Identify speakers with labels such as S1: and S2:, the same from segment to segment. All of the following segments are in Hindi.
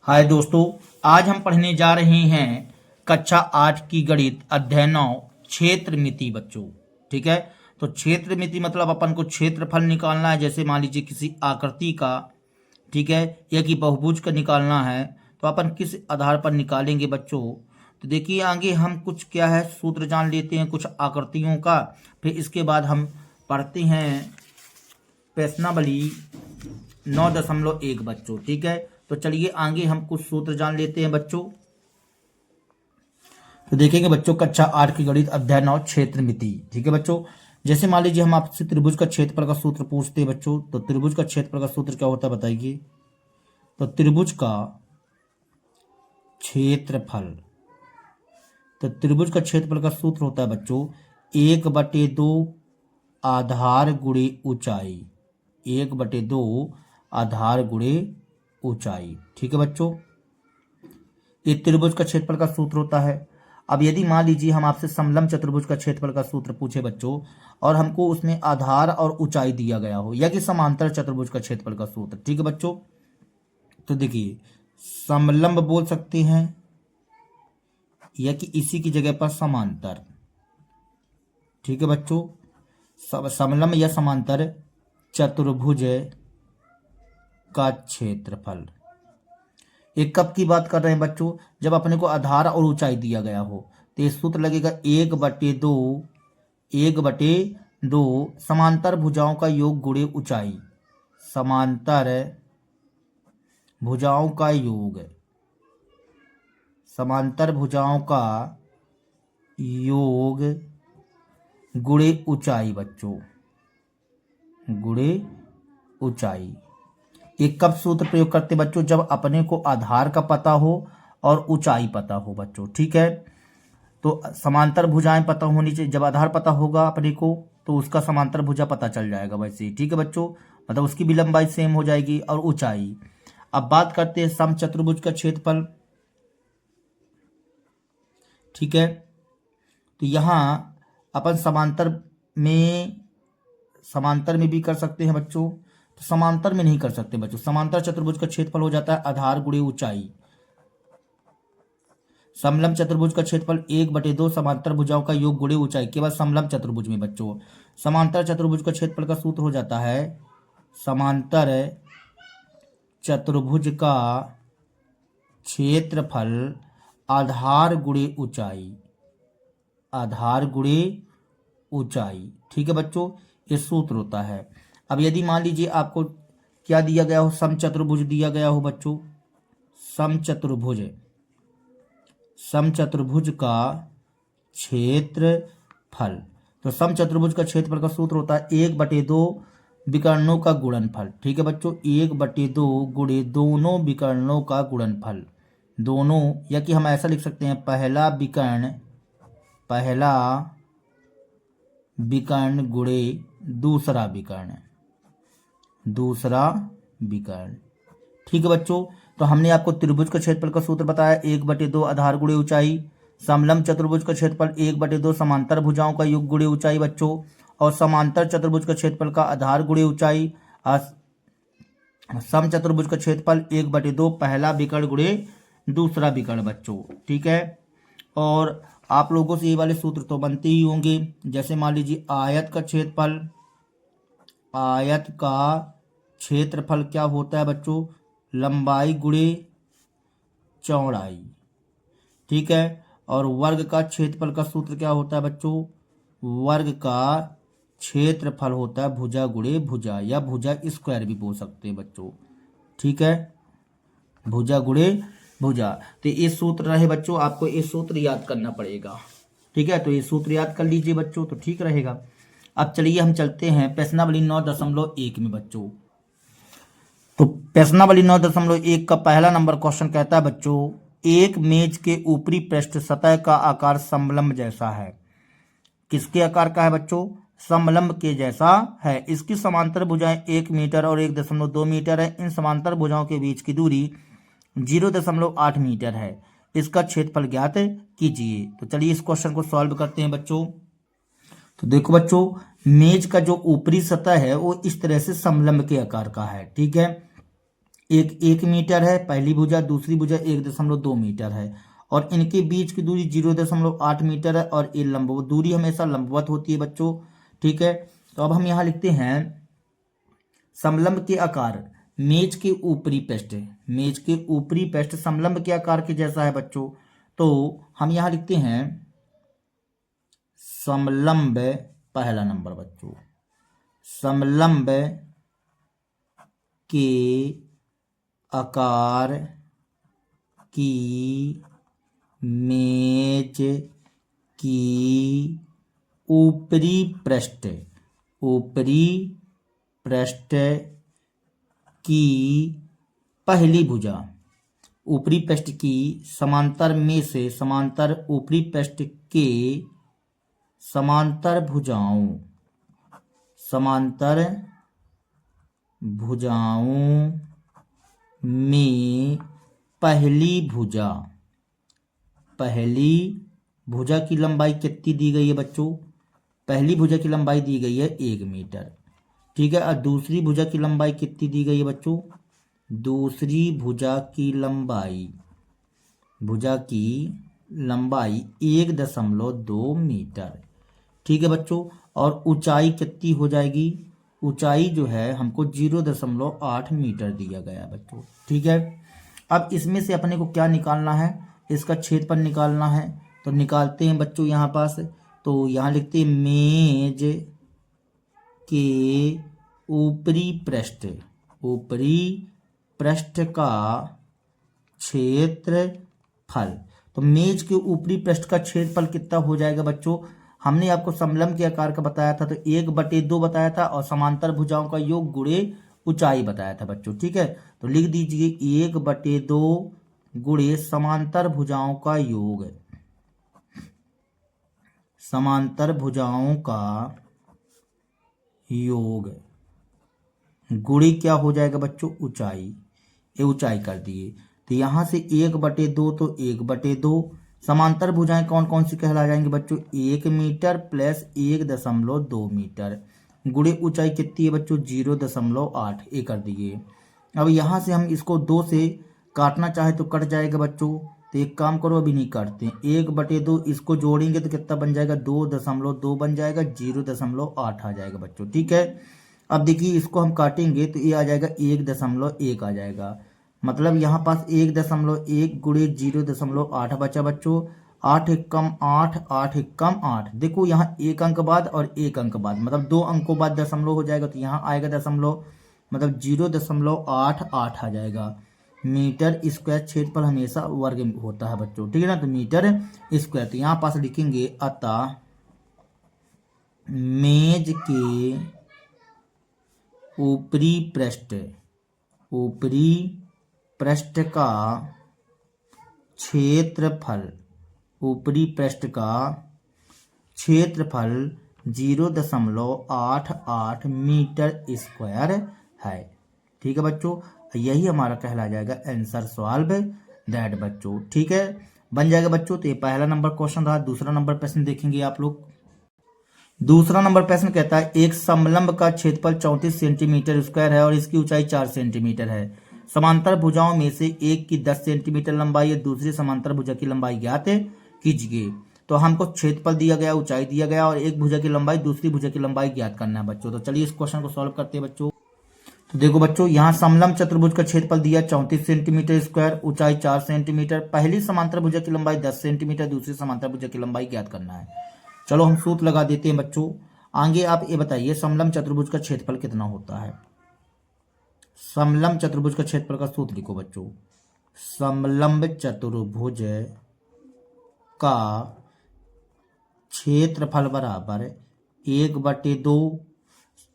S1: हाय दोस्तों, आज हम पढ़ने जा रहे हैं कक्षा 8 की गणित अध्याय 9 क्षेत्र मिति बच्चों। ठीक है, तो क्षेत्र मिति मतलब अपन को क्षेत्रफल निकालना है। जैसे मान लीजिए किसी आकृति का, ठीक है, या कि बहुभुज का निकालना है, तो अपन किस आधार पर निकालेंगे बच्चों। तो देखिए आगे हम कुछ क्या है सूत्र जान लेते हैं कुछ आकृतियों का, फिर इसके बाद हम पढ़ते हैं प्रश्नावली 9.1 बच्चों। ठीक है, तो चलिए आगे हम कुछ सूत्र जान लेते हैं बच्चों। तो देखेंगे बच्चों कक्षा 8 की गणित अध्याय 9 क्षेत्र मिति। ठीक है बच्चों, जैसे मान लीजिए हम आपसे त्रिभुज का क्षेत्रफल का सूत्र पूछते हैं बच्चों, तो त्रिभुज का क्षेत्रफल का सूत्र क्या होता है बताइए। तो त्रिभुज का क्षेत्रफल, तो त्रिभुज का क्षेत्रफल का सूत्र होता है बच्चों 1/2 आधार गुणे ऊंचाई, 1/2 आधार गुणे ऊंचाई। ठीक है बच्चों, ये त्रिभुज का क्षेत्रफल का सूत्र होता है। अब यदि मान लीजिए हम आपसे समलंब चतुर्भुज का क्षेत्रफल का सूत्र पूछे बच्चों, और हमको उसमें आधार और ऊंचाई दिया गया हो, या कि समांतर चतुर्भुज का क्षेत्रफल का सूत्र। ठीक है बच्चों, तो देखिए समलंब बोल सकते हैं, या कि इसी की जगह पर समांतर। ठीक है बच्चों, समलंब या समांतर चतुर्भुज का क्षेत्रफल। एक कब की बात कर रहे हैं बच्चों, जब अपने को आधार और ऊंचाई दिया गया हो, तो ये सूत्र लगेगा 1/2 समांतर भुजाओं का योग गुणे ऊंचाई, समांतर भुजाओं का योग, समांतर भुजाओं का योग गुणे ऊंचाई बच्चों, गुणे ऊंचाई। एक कब सूत्र प्रयोग करते बच्चों, जब अपने को आधार का पता हो और ऊंचाई पता हो बच्चों। ठीक है, तो समांतर भुजाएं पता होनी चाहिए। जब आधार पता होगा अपने को, तो उसका समांतर भुजा पता चल जाएगा वैसे ही। ठीक है बच्चों, मतलब उसकी भी लंबाई सेम हो जाएगी और ऊंचाई। अब बात करते हैं समचतुर्भुज का क्षेत्रफल। ठीक है, तो यहाँ अपन समांतर में भी कर सकते हैं बच्चों, तो समांतर में नहीं कर सकते बच्चों। समांतर चतुर्भुज का क्षेत्रफल हो जाता है आधार गुणे ऊंचाई। समलंब चतुर्भुज का क्षेत्रफल 1/2 समांतर भुजाओं का योग गुणे ऊंचाई, केवल समलंब चतुर्भुज में बच्चों। समांतर चतुर्भुज का क्षेत्रफल का सूत्र हो जाता है समांतर चतुर्भुज का क्षेत्रफल आधार गुणे ऊंचाई, आधार गुणे ऊंचाई। ठीक है बच्चों, ये सूत्र होता है। अब यदि मान लीजिए आपको क्या दिया गया हो, समचतुर्भुज दिया गया हो बच्चों, समचतुर्भुज, समचतुर्भुज का क्षेत्रफल। तो समचतुर्भुज का क्षेत्रफल का सूत्र होता है 1/2 विकर्णों का गुणनफल। ठीक है बच्चों, 1/2 गुणे दोनों विकर्णों का गुणनफल, दोनों, या कि हम ऐसा लिख सकते हैं पहला विकर्ण गुणे दूसरा विकर्ण, दूसरा विकर्ण। ठीक है बच्चों, तो हमने आपको त्रिभुज का क्षेत्रफल का सूत्र बताया 1/2 आधार गुणे ऊंचाई। समलंब चतुर्भुज का क्षेत्रफल 1/2 समांतर भुजाओं का योग गुणे ऊंचाई बच्चों, और समांतर चतुर्भुज का क्षेत्रफल का आधार गुणे ऊंचाई। समचतुर्भुज का क्षेत्रफल 1/2 पहला विकर्ण गुणे दूसरा विकर्ण बच्चों। ठीक है, और आप लोगों से ये वाले सूत्र तो बनते ही होंगे। जैसे मान लीजिए आयत का क्षेत्रफल, आयत का क्षेत्रफल क्या होता है बच्चों, लंबाई गुणे चौड़ाई। ठीक है, और वर्ग का क्षेत्रफल का सूत्र क्या होता है बच्चों, वर्ग का क्षेत्रफल होता है भुजा गुणे भुजा, या भुजा स्क्वायर भी बोल सकते हैं बच्चों। ठीक है, भुजा गुणे भुजा। तो ये सूत्र रहे बच्चों, आपको ये सूत्र याद करना पड़ेगा। ठीक है, तो ये सूत्र याद कर लीजिए बच्चों, तो ठीक रहेगा। अब चलिए हम चलते हैं प्रश्नावली 9.1 में बच्चों। तो प्रश्नावली 9.1 का पहला नंबर क्वेश्चन कहता है बच्चों, एक मेज के ऊपरी पृष्ठ सतह का आकार समलंब जैसा है। किसके आकार का है बच्चों, समलंब के जैसा है। इसकी समांतर भुजाएं 1 मीटर और 1.2 मीटर है। इन समांतर भुजाओं के बीच की दूरी 0.8 मीटर है। इसका क्षेत्रफल ज्ञात कीजिए। तो चलिए इस क्वेश्चन को सॉल्व करते हैं बच्चों। तो देखो बच्चों, मेज का जो ऊपरी सतह है वो इस तरह से समलंब के आकार का है। ठीक है, एक मीटर है पहली भुजा, दूसरी भुजा 1.2 मीटर है और इनके बीच की दूरी 0.8 मीटर है और ये लंबवत दूरी हमेशा लंबवत होती है बच्चों। ठीक है, तो अब हम यहाँ लिखते हैं समलंब के आकार मेज के ऊपरी पृष्ठ, मेज के ऊपरी पृष्ठ समलंब के आकार के जैसा है बच्चों। तो हम यहाँ लिखते हैं समलंब, पहला नंबर बच्चों, समलंब के आकार की मेज की ऊपरी पृष्ठ, ऊपरी पृष्ठ की पहली भुजा, ऊपरी पृष्ठ की समांतर में से समांतर ऊपरी पृष्ठ के समांतर भुजाओं, समांतर भुजाओं में पहली भुजा, पहली भुजा की लंबाई कितनी दी गई है बच्चों? पहली भुजा की लंबाई दी गई है 1 मीटर। ठीक है, और दूसरी भुजा की लंबाई कितनी दी गई है बच्चों? दूसरी भुजा की लंबाई, भुजा की लंबाई 1.2 मीटर। ठीक है बच्चों, और ऊंचाई कितनी हो जाएगी? ऊंचाई जो है हमको 0.8 मीटर दिया गया है बच्चों। ठीक है, अब इसमें से अपने को क्या निकालना है? इसका क्षेत्रफल निकालना है। तो निकालते हैं बच्चों यहाँ पास। तो यहाँ लिखते हैं मेज के ऊपरी पृष्ठ, ऊपरी पृष्ठ का क्षेत्रफल। तो मेज के ऊपरी पृष्ठ का क्षेत्रफल कितना हो जाएगा बच्चों? हमने आपको समलंब के आकार का बताया था, तो 1/2 बताया था और समांतर भुजाओं का योग गुणे ऊंचाई बताया था बच्चों। ठीक है, तो लिख दीजिए 1/2 गुणे समांतर भुजाओं का योग, समांतर भुजाओं का योग गुणे क्या हो जाएगा बच्चों? ऊंचाई। ये ऊंचाई कर दिए, तो यहां से 1/2 तो 1/2 समांतर भुजाएं कौन कौन सी कहला जाएंगे बच्चों? 1 मीटर प्लस 1.2 मीटर गुणे ऊंचाई कितनी है बच्चों? 0.8। ये कर दिए। अब यहाँ से हम इसको 2 से काटना चाहे तो कट जाएगा बच्चों। तो एक काम करो, अभी नहीं काटते हैं। 1/2 इसको जोड़ेंगे तो कितना बन जाएगा? 2.2 बन जाएगा, 0.8 आ जाएगा बच्चों। ठीक है, अब देखिए इसको हम काटेंगे तो ये आ जाएगा 1.1 आ जाएगा। मतलब यहाँ पास 1.1 गुणे 0.8 बचा बच्चों। 8 एक कम 8, 8 एक कम 8। देखो यहाँ एक अंक बाद और एक अंक बाद, मतलब 2 अंकों बाद दशमलव हो जाएगा, तो यहाँ आएगा दशमलव, मतलब 0.88 आ जाएगा। मीटर स्क्वायर क्षेत्रफल हमेशा वर्ग में होता है बच्चों। ठीक है ना, तो मीटर स्क्वायर। तो यहाँ पास लिखेंगे अतः मेज के ऊपरी पृष्ठ, ऊपरी पृष्ठ का क्षेत्रफल, ऊपरी पृष्ठ का क्षेत्रफल 0.88 मीटर स्क्वायर है। ठीक है बच्चों, यही हमारा कहला जाएगा आंसर सॉल्व दैट बच्चों। ठीक है, बन जाएगा बच्चों। तो ये पहला नंबर क्वेश्चन रहा। दूसरा नंबर प्रश्न देखेंगे आप लोग। दूसरा नंबर प्रश्न कहता है एक समलंब का क्षेत्रफल 34 सेंटीमीटर स्क्वायर है और इसकी ऊंचाई 4 सेंटीमीटर है। समांतर भुजाओं में से एक की 10 सेंटीमीटर लंबाई है, दूसरी समांतर भुजा की लंबाई ज्ञात कीजिए। तो हमको क्षेत्रफल दिया गया, ऊंचाई दिया गया और एक भुजा की लंबाई दूसरी भुजा की लंबाई ज्ञात करना है बच्चों। तो चलिए इस क्वेश्चन को सॉल्व करते हैं बच्चों। तो देखो बच्चों, यहाँ समलंब चतुर्भुज का क्षेत्रफल दिया 34 सेंटीमीटर स्क्वायर, ऊंचाई 4 सेंटीमीटर। पहली समांतर भुजा की लंबाई 10 सेंटीमीटर, दूसरी समांतर भुजा की लंबाई ज्ञात करना है। चलो हम सूत्र लगा देते हैं बच्चों। आगे आप ये बताइए समलंब चतुर्भुज का क्षेत्रफल कितना होता है? समलंब चतुर्भुज का क्षेत्रफल का सूत्र लिखो बच्चों। समलंब चतुर्भुज का क्षेत्रफल बराबर 1/2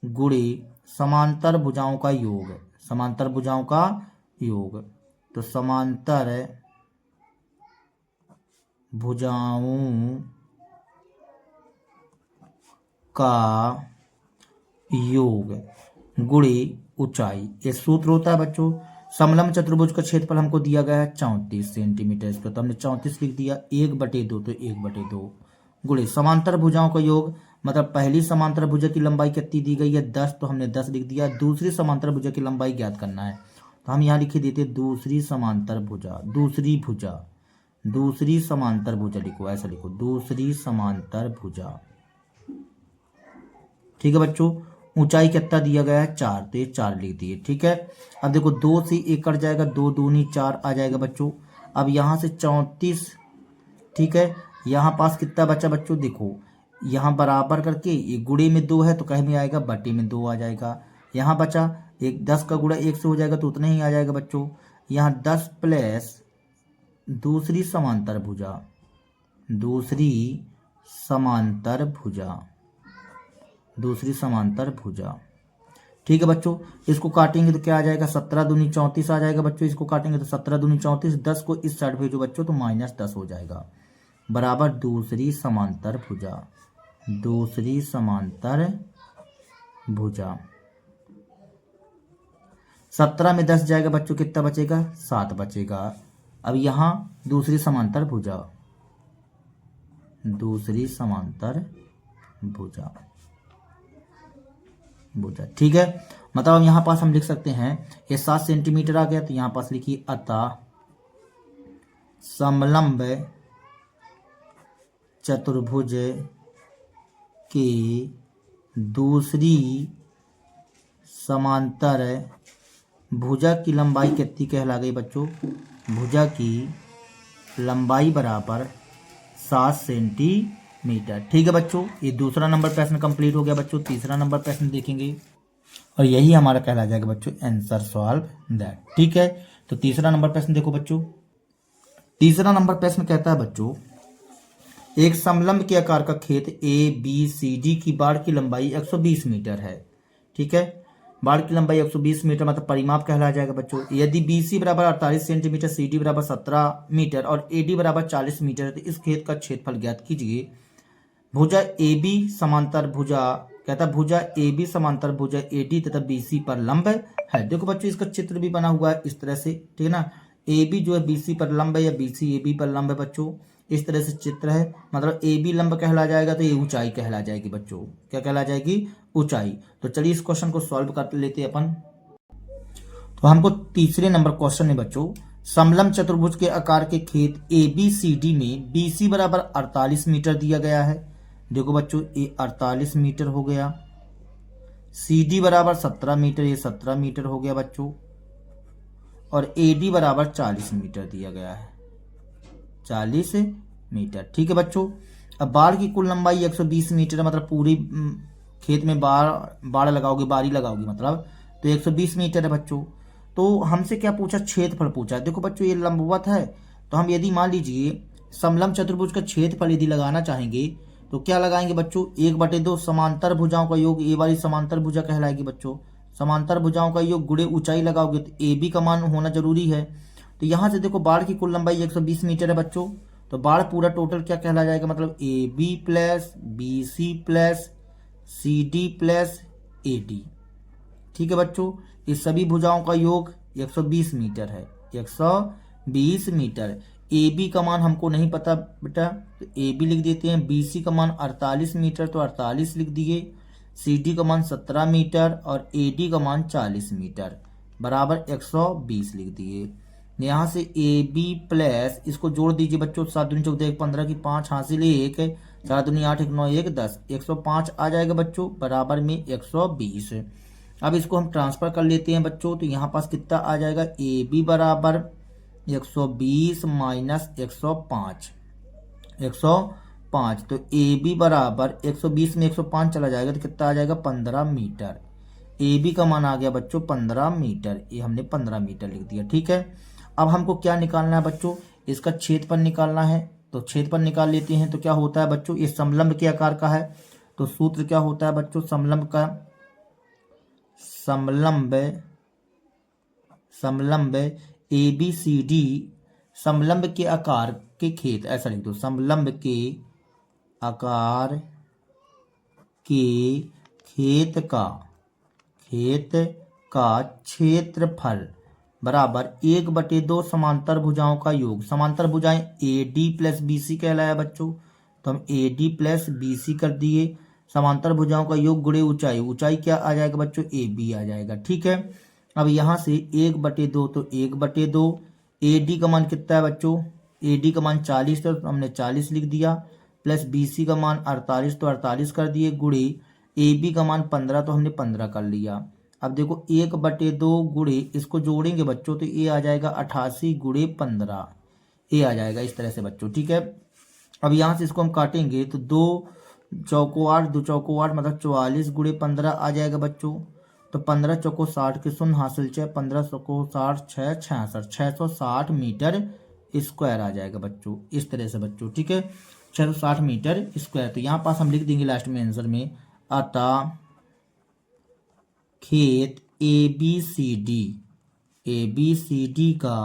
S1: गुणे समांतर भुजाओं का योग, समांतर भुजाओं का योग। तो समांतर भुजाओं का योग गुणे ऊंचाई, ये सूत्र होता है बच्चों। समलंब चतुर्भुज का क्षेत्रफल हमको दिया गया है 34 सेंटीमीटर स्क्वायर, तो हमने 34 लिख दिया। 1/2 तो 1/2 गुणे समांतर भुजाओं का योग, मतलब पहली समांतर भुजा की लंबाई कितनी दी गई है? 10, तो हमने 10 लिख दिया। दूसरी समांतर भुजा की लंबाई ज्ञात करना है, तो हम यहाँ लिखे देते दूसरी समांतर भुजा, दूसरी समांतर भुजा लिखो, ऐसा लिखो दूसरी समांतर भुजा। ठीक है बच्चों, ऊंचाई कितना दिया गया है 4, तो ये 4 लिख दिए। ठीक है, अब देखो 2 से 1 कट जाएगा, 2 दूनी 4 आ जाएगा बच्चों। अब यहाँ से 34, ठीक है, यहाँ पास कितना बचा बच्चों, देखो यहाँ बराबर करके ये गुणे में 2 है तो कहीं में आएगा बटे में 2 आ जाएगा। यहाँ बचा एक 10 का गुणा 1 से हो जाएगा तो उतना ही आ जाएगा बच्चों। यहाँ 10 प्लस दूसरी समांतर भुजा, दूसरी समांतर भुजा। ठीक है बच्चों, इसको काटेंगे तो क्या आ जाएगा, 17 दूनी 34 आ जाएगा बच्चों। इसको काटेंगे तो 17 दूनी 34, 10 को इस साइड भेजो बच्चों तो -10 हो जाएगा, बराबर दूसरी समांतर भुजा। 17 में 10 जाएगा बच्चों, कितना बचेगा, 7 बचेगा। अब यहाँ दूसरी समांतर भुजा, ठीक है। मतलब अब यहाँ पास हम लिख सकते हैं ये 7 सेंटीमीटर आ गया, तो यहाँ पास लिखिए अतः समलंब चतुर्भुज के दूसरी समांतर भुजा की लंबाई कितनी कहला गई बच्चों, भुजा की लंबाई बराबर 7 सेंटीमीटर। ठीक है बच्चों, ये दूसरा नंबर प्रश्न कंप्लीट हो गया बच्चों। तीसरा नंबर प्रश्न देखेंगे और यही हमारा कहला जाएगा बच्चों आंसर सॉल्व दैट। ठीक है, तो तीसरा नंबर प्रश्न देखो बच्चों। तीसरा नंबर प्रश्न कहता है बच्चों, एक समलंब के आकार का खेत ABCD की बाड़ की लंबाई 120 मीटर है। ठीक है, बाड़ की लंबाई 120 मीटर मतलब परिमाप कहलाया जाएगा बच्चों। यदि BC बराबर 48 सेंटीमीटर, CD बराबर 17 मीटर और AD बराबर 40 मीटर है तो इस खेत का क्षेत्रफल ज्ञात कीजिए। भुजा AB समांतर भुजा, कहता भुजा AB समांतर भुजा AD तथा BC पर लंब है। देखो बच्चों, इसका चित्र भी बना हुआ है इस तरह से, ठीक है ना। AB जो है BC पर लंब है या BC AB पर लंब है बच्चों, इस तरह से चित्र है। मतलब AB लंब कहला जाएगा तो ये ऊंचाई कहला जाएगी बच्चों। क्या कहला जाएगी, ऊंचाई। तो चलिए इस क्वेश्चन को सॉल्व कर लेते हैं अपन। तो हमको तीसरे नंबर क्वेश्चन है बच्चों, समलंब चतुर्भुज के आकार के खेत ABCD में BC बराबर 48 मीटर दिया गया है। देखो बच्चों, ये 48 मीटर हो गया। CD बराबर 17 मीटर, ये 17 मीटर हो गया बच्चों। और AD बराबर 40 मीटर दिया गया है, 40 मीटर। ठीक है बच्चों, अब बाड़ की कुल लंबाई 120 मीटर है, मतलब पूरी खेत में बाड़ लगाओगे, बारी लगाओगे मतलब, तो 120 मीटर है बच्चों। तो हमसे क्या पूछा, क्षेत्रफल पूछा। देखो बच्चों, ये लंबवत है तो हम यदि मान लीजिए समलंब चतुर्भुज का क्षेत्रफल यदि लगाना चाहेंगे तो क्या लगाएंगे बच्चों, 1/2 समांतर भुजाओं का योग, ये वाली समांतर भुजा कहलाएगी बच्चों। समांतर भुजाओं का योग गुणे ऊंचाई लगाओगे तो AB का मान होना जरूरी है। तो यहाँ से देखो बाड़ की कुल लंबाई 120 मीटर है बच्चों, तो बाड़ पूरा टोटल क्या कहला जाएगा, मतलब AB plus BC plus CD plus AD। ठीक है बच्चों, इस सभी भुजाओं का योग 120 मीटर है, 120 मीटर। AB का मान हमको नहीं पता बेटा, तो AB लिख देते हैं। BC का मान 48 मीटर तो 48 लिख दिए। CD का मान 17 मीटर और AD का मान 40 मीटर, बराबर 120 लिख दिए। यहाँ से AB प्लस, इसको जोड़ दीजिए बच्चों, 7 दूनी 14 15 की 5 हासिल 1, 4 दूनी 8 1 9 1 10, 105 आ जाएगा बच्चों, बराबर में 120। अब इसको हम ट्रांसफर कर लेते हैं बच्चों, तो यहाँ पास कितना आ जाएगा, AB बराबर 120 माइनस 105, 105। तो AB बराबर 120 में 105 चला जाएगा तो कितना आ जाएगा, 15 मीटर। AB का मान आ गया बच्चों 15 मीटर, ये हमने 15 मीटर लिख दिया। ठीक है, अब हमको क्या निकालना है बच्चों, इसका क्षेत्रफल निकालना है। तो क्षेत्रफल निकाल लेते हैं। तो क्या होता है बच्चों, ये समलंब के आकार का है, तो सूत्र क्या होता है बच्चों, समलंब का, समलंब ABCD, समलंब के आकार के खेत, ऐसा लिख दो, समलंब के आकार के खेत का क्षेत्रफल बराबर 1/2 समांतर भुजाओं का योग। समांतर भुजाएं AD प्लस BC कहलाया बच्चों, तो हम AD प्लस BC कर दिए। समांतर भुजाओं का योग गुणे ऊंचाई, ऊंचाई क्या आ जाएगा बच्चों, AB आ जाएगा। ठीक है, अब यहाँ से 1/2 तो 1/2, ए डी का मान कितना है बच्चों, ए डी का मान 40 था तो हमने 40 लिख दिया, प्लस बी सी का मान 48 तो 48 कर दिए, गुणे ए बी का मान 15 तो हमने 15 कर लिया। अब देखो 1/2 गुणे, इसको जोड़ेंगे बच्चों तो ये आ जाएगा 88 गुणे 15, ये आ जाएगा इस तरह से बच्चों, ठीक है। अब यहाँ से इसको हम काटेंगे तो 2 चौको 8, 2 चौको 8 मतलब 44 गुणे 15 आ जाएगा बच्चों। तो 15 चौको 60 के शून्य हासिल 6, 15 चौको 60 6 66, 660 मीटर स्क्वायर आ जाएगा बच्चों, इस तरह से बच्चों, ठीक है, 660 मीटर स्क्वायर। तो यहाँ पास हम लिख देंगे लास्ट में आंसर में, अतः खेत ए बी सी डी का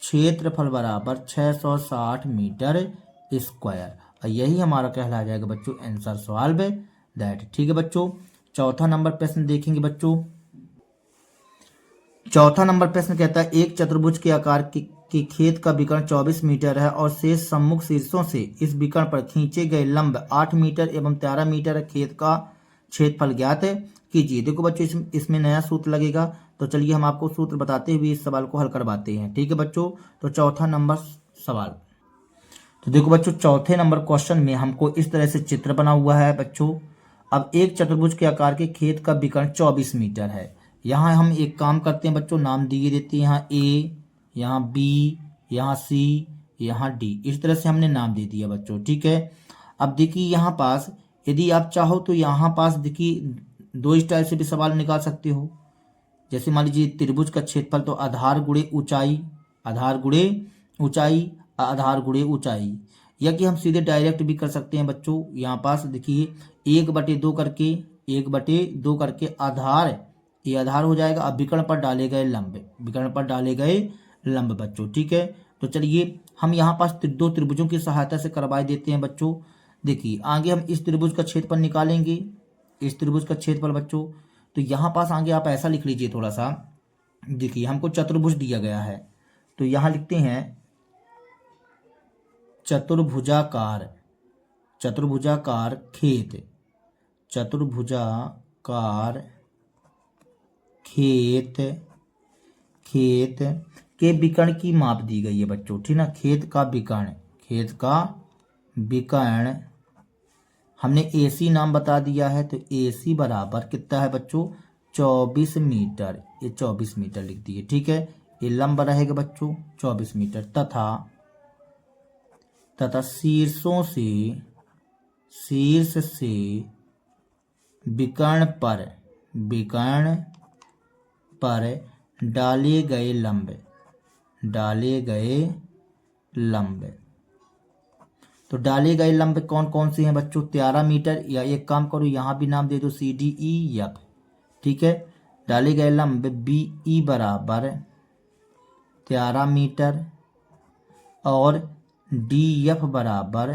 S1: क्षेत्रफल बराबर 660 मीटर स्क्वायर, और यही हमारा कहला जाएगा बच्चों आंसर सॉल्व दैट, ठीक है बच्चों। चौथा नंबर प्रश्न देखेंगे बच्चों। चौथा नंबर प्रश्न कहता है एक चतुर्भुज के आकार की खेत का विकर्ण 24 मीटर है और शेष सम्मुख शीर्षों से इस विकर्ण पर खींचे गए लंब 8 मीटर एवं 13 मीटर है, खेत का क्षेत्रफल ज्ञात है कीजिए। देखो बच्चों इसमें नया सूत्र लगेगा, तो चलिए हम आपको सूत्र बताते हुए इस सवाल को हल करवाते हैं, ठीक है बच्चों। तो चौथा नंबर सवाल, तो देखो बच्चों चौथे नंबर क्वेश्चन में हमको इस तरह से चित्र बना हुआ है बच्चों। अब एक चतुर्भुज के आकार के खेत का विकर्ण 24 मीटर है। यहाँ हम एक काम करते हैं बच्चों, नाम दिए देते हैं, यहाँ ए, यहाँ बी, यहाँ सी, यहाँ डी, इस तरह से हमने नाम दे दिया बच्चों, ठीक है। अब देखिए यहाँ पास यदि आप चाहो तो यहाँ पास देखिए 2 स्टाइल से भी सवाल निकाल सकते हो। जैसे मान लीजिए त्रिभुज का क्षेत्रफल तो आधार गुणे ऊंचाई, आधार गुणे ऊंचाई, आधार गुणे ऊंचाई, या कि हम सीधे डायरेक्ट भी कर सकते हैं बच्चों। यहाँ पास देखिए 1/2 करके, 1/2 करके आधार, ये आधार हो जाएगा। अब विकर्ण पर डाले गए लंब, विकर्ण पर डाले गए लंब बच्चों, ठीक है। तो चलिए हम यहाँ पास 2 त्रिभुजों की सहायता से करवा देते हैं बच्चों। देखिए आगे हम इस त्रिभुज का क्षेत्रफल निकालेंगे, इस त्रिभुज का क्षेत्रफल बच्चों। तो यहाँ पास आगे आप ऐसा लिख लीजिए थोड़ा सा, देखिए हमको चतुर्भुज दिया गया है तो यहाँ लिखते हैं चतुर्भुजाकार, चतुर्भुजाकार खेत, चतुर्भुजाकार खेत, खेत के विकर्ण की माप दी गई है बच्चों, ठीक ना। खेत का विकर्ण, खेत का विकर्ण हमने AC नाम बता दिया है, तो AC बराबर कितना है बच्चों 24 मीटर, ये 24 मीटर लिख दिए, ठीक है। ये लंब रहेगा बच्चों 24 मीटर, तथा शीर्षों से, शीर्ष से विकर्ण पर, विकर्ण पर डाले गए लंब, डाले गए लंब। तो डाले गए लंब कौन कौन से हैं बच्चों, 13 मीटर, या एक काम करो यहाँ भी नाम दे दो CDE, ठीक है। डाले गए लंब BE बराबर 13 मीटर और DF बराबर